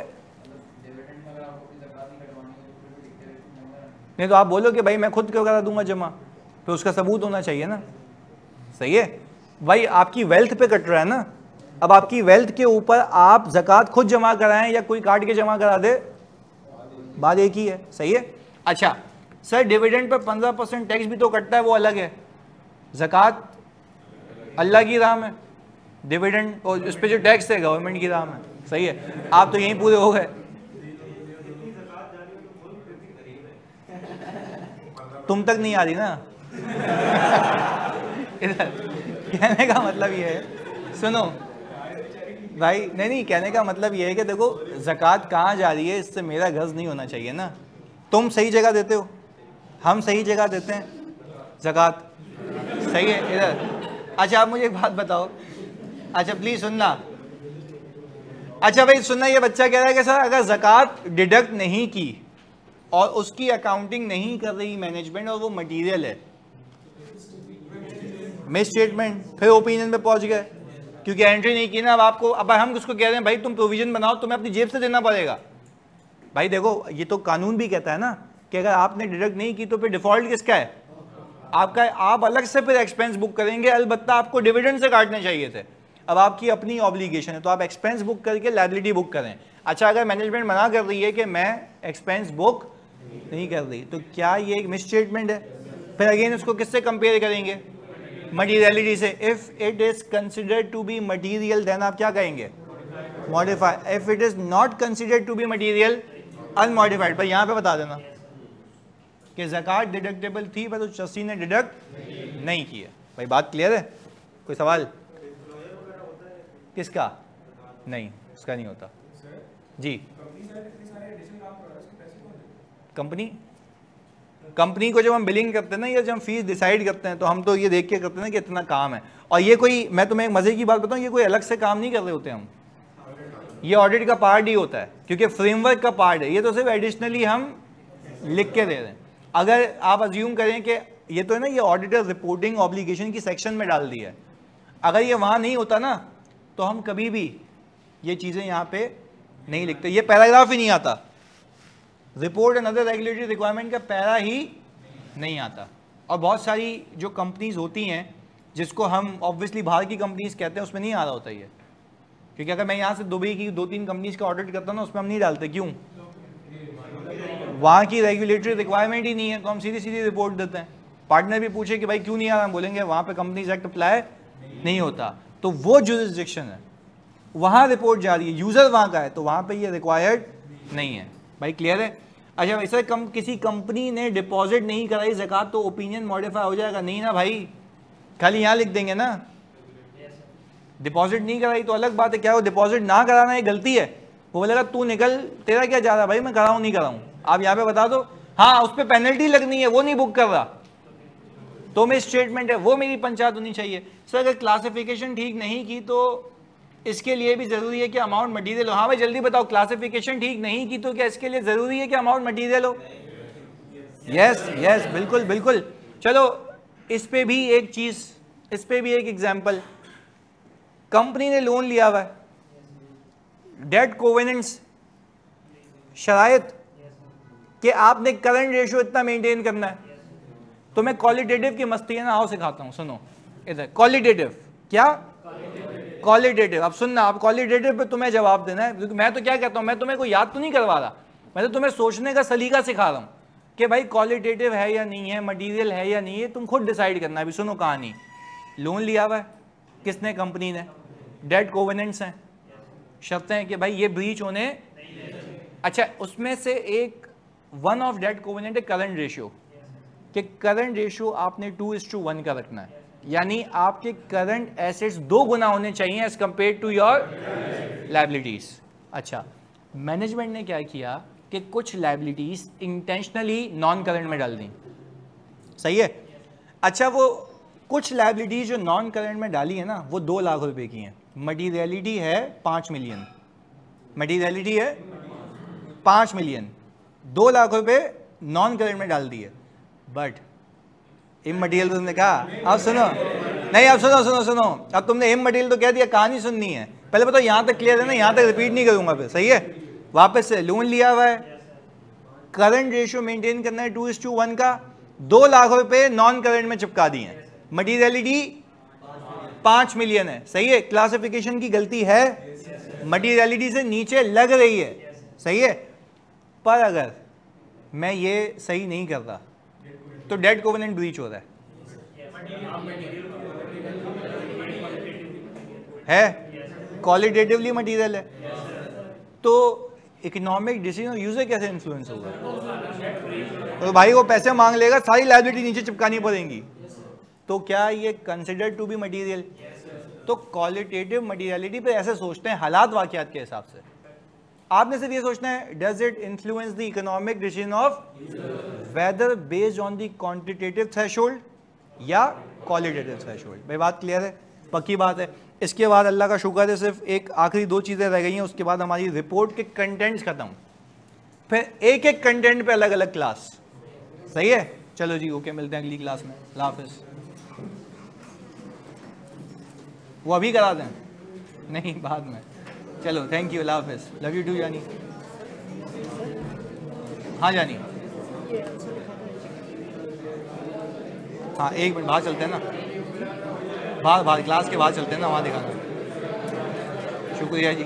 नहीं। तो आप बोलो कि भाई मैं खुद क्यों करा दूंगा जमा, तो उसका सबूत होना चाहिए ना। सही है भाई, आपकी वेल्थ पे कट रहा है ना, अब आपकी वेल्थ के ऊपर आप ज़कात खुद जमा कराएं या कोई काट के जमा करा दे, बात एक ही है। सही है। अच्छा सर डिविडेंड पर 15% टैक्स भी तो कटता है, वो अलग है। ज़कात अल्लाह की राह में, डिविडेंड और उस पर जो टैक्स है गवर्नमेंट की राह में। सही है, आप तो यहीं पूरे हो गए। तुम तक नहीं आ रही ना इधर कहने का मतलब ये है, सुनो भाई, नहीं कहने का मतलब ये है कि देखो ज़कात कहाँ जा रही है इससे मेरा गर्ज नहीं होना चाहिए ना। तुम सही जगह देते हो, हम सही जगह देते हैं ज़कात। सही है इधर। अच्छा आप मुझे एक बात बताओ, अच्छा प्लीज़ सुनना। अच्छा भाई सुनना, ये बच्चा कह रहा है कि सर अगर ज़कात डिडक्ट नहीं की और उसकी अकाउंटिंग नहीं कर रही मैनेजमेंट और वो मटेरियल है, मिस स्टेटमेंट, फिर ओपिनियन पे पहुंच गए क्योंकि एंट्री नहीं की ना। अब आपको, अब हम किसको कह रहे हैं भाई तुम प्रोविजन बनाओ, तुम्हें अपनी जेब से देना पड़ेगा। भाई देखो ये तो कानून भी कहता है ना कि अगर आपने डिडक्ट नहीं की तो फिर डिफॉल्ट किसका है, आपका है। आप अलग से फिर एक्सपेंस बुक करेंगे, अलबत्ता आपको डिविडेंड से काटने चाहिए थे। अब आपकी अपनी ऑब्लिगेशन है तो आप एक्सपेंस बुक करके लायबिलिटी बुक करें। अच्छा अगर मैनेजमेंट मना कर रही है कि मैं एक्सपेंस बुक नहीं कर रही, तो क्या ये एक मिस स्टेटमेंट है? फिर अगेन उसको किससे कंपेयर करेंगे, मटीरियलिटी से। If it is considered to be material then आप क्या कहेंगे, modify. If it is not considered to be material, unmodified. पर यहाँ पे बता देना कि ज़कात डिडक्टेबल थी पर उस शख्सी ने डिडक्ट नहीं किया। भाई बात क्लियर है? कोई सवाल? किसका? नहीं उसका नहीं होता जी। कंपनी को जब हम बिलिंग करते हैं ना या जब हम फीस डिसाइड करते हैं तो हम तो ये देख के करते हैं ना कि इतना काम है। और ये कोई, मैं तुम्हें एक मजे की बात बताऊं, ये कोई अलग से काम नहीं कर रहे होते हम, ये ऑडिट का पार्ट ही होता है क्योंकि फ्रेमवर्क का पार्ट है। ये तो सिर्फ एडिशनली हम लिख के दे रहे हैं। अगर आप अज्यूम करें कि ये तो है ना, ये ऑडिटर रिपोर्टिंग ऑब्लिगेशन की सेक्शन में डाल दी है, अगर ये वहाँ नहीं होता ना तो हम कभी भी ये चीज़ें यहाँ पे नहीं लिखते, ये पैराग्राफ ही नहीं आता, report and other regulatory requirement का पैरा ही नहीं आता। और बहुत सारी जो कंपनीज होती हैं जिसको हम ऑब्वियसली बाहर की कंपनीज कहते हैं उसमें नहीं आ रहा होता ये, क्योंकि अगर मैं यहाँ से दुबई की 2-3 कंपनीज का ऑडिट करता हूँ ना उसमें हम नहीं डालते। क्यों? वहाँ की रेगुलेटरी रिक्वायरमेंट ही नहीं है, तो हम सीधी सीधी रिपोर्ट देते हैं। पार्टनर भी पूछे कि भाई क्यों नहीं आ रहा, हम बोलेंगे वहाँ पे कंपनीज एक्ट अप्लाई नहीं होता, तो वो जुरिस्डिक्शन है, वहाँ रिपोर्ट जा रही है, यूज़र वहाँ का है, तो वहाँ पे ये रिक्वायर्ड नहीं है। भाई क्लियर है? अच्छा वैसे किसी कंपनी ने डिपॉजिट नहीं कराई ज़कात तो ओपिनियन मॉडिफाई हो जाएगा? नहीं ना भाई, खाली यहाँ लिख देंगे ना, डिपॉजिट नहीं कराई तो अलग बात है। क्या वो डिपॉजिट ना कराना ये गलती है? वो बोलेगा तू निकल, तेरा क्या जा रहा भाई, मैं कराऊँ नहीं कराऊँ, आप यहाँ पे बता दो। हाँ उस पर पेनल्टी लगनी है, वो नहीं बुक कर रहा तो मेरी स्टेटमेंट है, वो मेरी पंचायत होनी चाहिए। सर अगर क्लासिफिकेशन ठीक नहीं की तो इसके लिए भी जरूरी है कि अमाउंट मटीरियल हो? हाँ भाई जल्दी बताओ, क्लासिफिकेशन ठीक नहीं की तो क्या इसके लिए जरूरी है कि अमाउंट मटीरियल हो? यस यस बिल्कुल बिल्कुल। चलो इस पे भी एक चीज, इस पे भी एक एग्जांपल, कंपनी ने लोन लिया हुआ है, डेट कोवेनेंट्स, शराइत कि आपने करंट रेशियो इतना मेंटेन करना है। तो मैं क्वालिटेटिव की मस्ती है ना, आओ सिखाता हूं, सुनो इधर। क्वालिटेटिव क्या? क्वालिटेटिव। अब सुनना, आप क्वालिटेटिव पे तुम्हें जवाब देना है, क्योंकि मैं तो क्या कहता हूं, मैं तुम्हें कोई याद तो नहीं करवा रहा, मैं तो तुम्हें सोचने का सलीका सिखा रहा हूं कि भाई क्वालिटेटिव है या नहीं है, मटेरियल है या नहीं है, तुम खुद डिसाइड करना। अभी सुनो कहानी, लोन लिया हुआ है किसने, कंपनी ने, डेट कोवेनेंट्स हैं, शर्तें हैं कि भाई ये ब्रीच होने, अच्छा उसमें से एक वन ऑफ डेट कोवेनेंट है करंट रेशियो, कि करंट रेशियो आपने 2:1 का रखना है, यानी आपके करंट एसेट्स 2 गुना होने चाहिए as compare to your liabilities. अच्छा, मैनेजमेंट ने क्या किया कि कुछ लायबिलिटीज इंटेंशनली नॉन करंट में डाल दी, सही है। अच्छा, वो कुछ लायबिलिटीज जो नॉन करंट में डाली है ना, वो 2 लाख रुपए की हैं। मटीरियलिटी है 5 मिलियन, मटीरियलिटी है 5 मिलियन, 2 लाख रुपए नॉन करंट में डाल दिए। बट इमटेरियल तुमने कहा, अब सुनो, नहीं अब सुनो सुनो सुनो, अब तुमने इमटेरियल तो कह दिया, कहानी सुननी है, पहले बताओ यहाँ तक क्लियर है ना, यहाँ तक रिपीट नहीं करूंगा फिर, सही है। वापस से, लोन लिया हुआ है, करंट रेशियो मेंटेन करना है 2:1 का, 2 लाख रुपए नॉन करंट में चिपका दिए हैं, मटीरियलिटी 5 मिलियन है, सही है। क्लासिफिकेशन की गलती है, मटीरियलिटी से नीचे लग रही है, सही है। पर अगर मैं ये सही नहीं करता तो डेट कोवेनेंट ब्रीच हो रहा है, क्वालिटेटिवली मटीरियल है, तो इकोनॉमिक डिसीजन यूजर कैसे इन्फ्लुएंस होगा, तो भाई वो पैसे मांग लेगा, सारी लायबिलिटी नीचे चिपकानी पड़ेंगी, तो क्या ये कंसिडर टू बी मटीरियल। तो क्वालिटेटिव मटीरियलिटी पे ऐसे सोचते हैं हालात वाकयात के हिसाब से, आपने सिर्फ ये सोचना है does it influence the economic decision of whether based on the quantitative threshold या क्वालिटेटिव थ्रेशोल्ड। भाई बात क्लियर है, पक्की बात है। इसके बाद अल्लाह का शुक्र है सिर्फ एक आखिरी 2 चीज़ें रह गई हैं, उसके बाद हमारी रिपोर्ट के कंटेंट्स खत्म, फिर एक एक कंटेंट पे अलग अलग क्लास, सही है। चलो जी, ओके, मिलते हैं अगली क्लास में, अल्लाह हाफिज़। वो अभी करा दें, नहीं बाद में, चलो थैंक यू, अल्लाह हाफिज़, लव यू टू जानी। हाँ जानी, हाँ 1 मिनट बाहर चलते हैं ना, बाहर क्लास के बाहर चलते हैं ना, वहाँ दिखाना। शुक्रिया जी।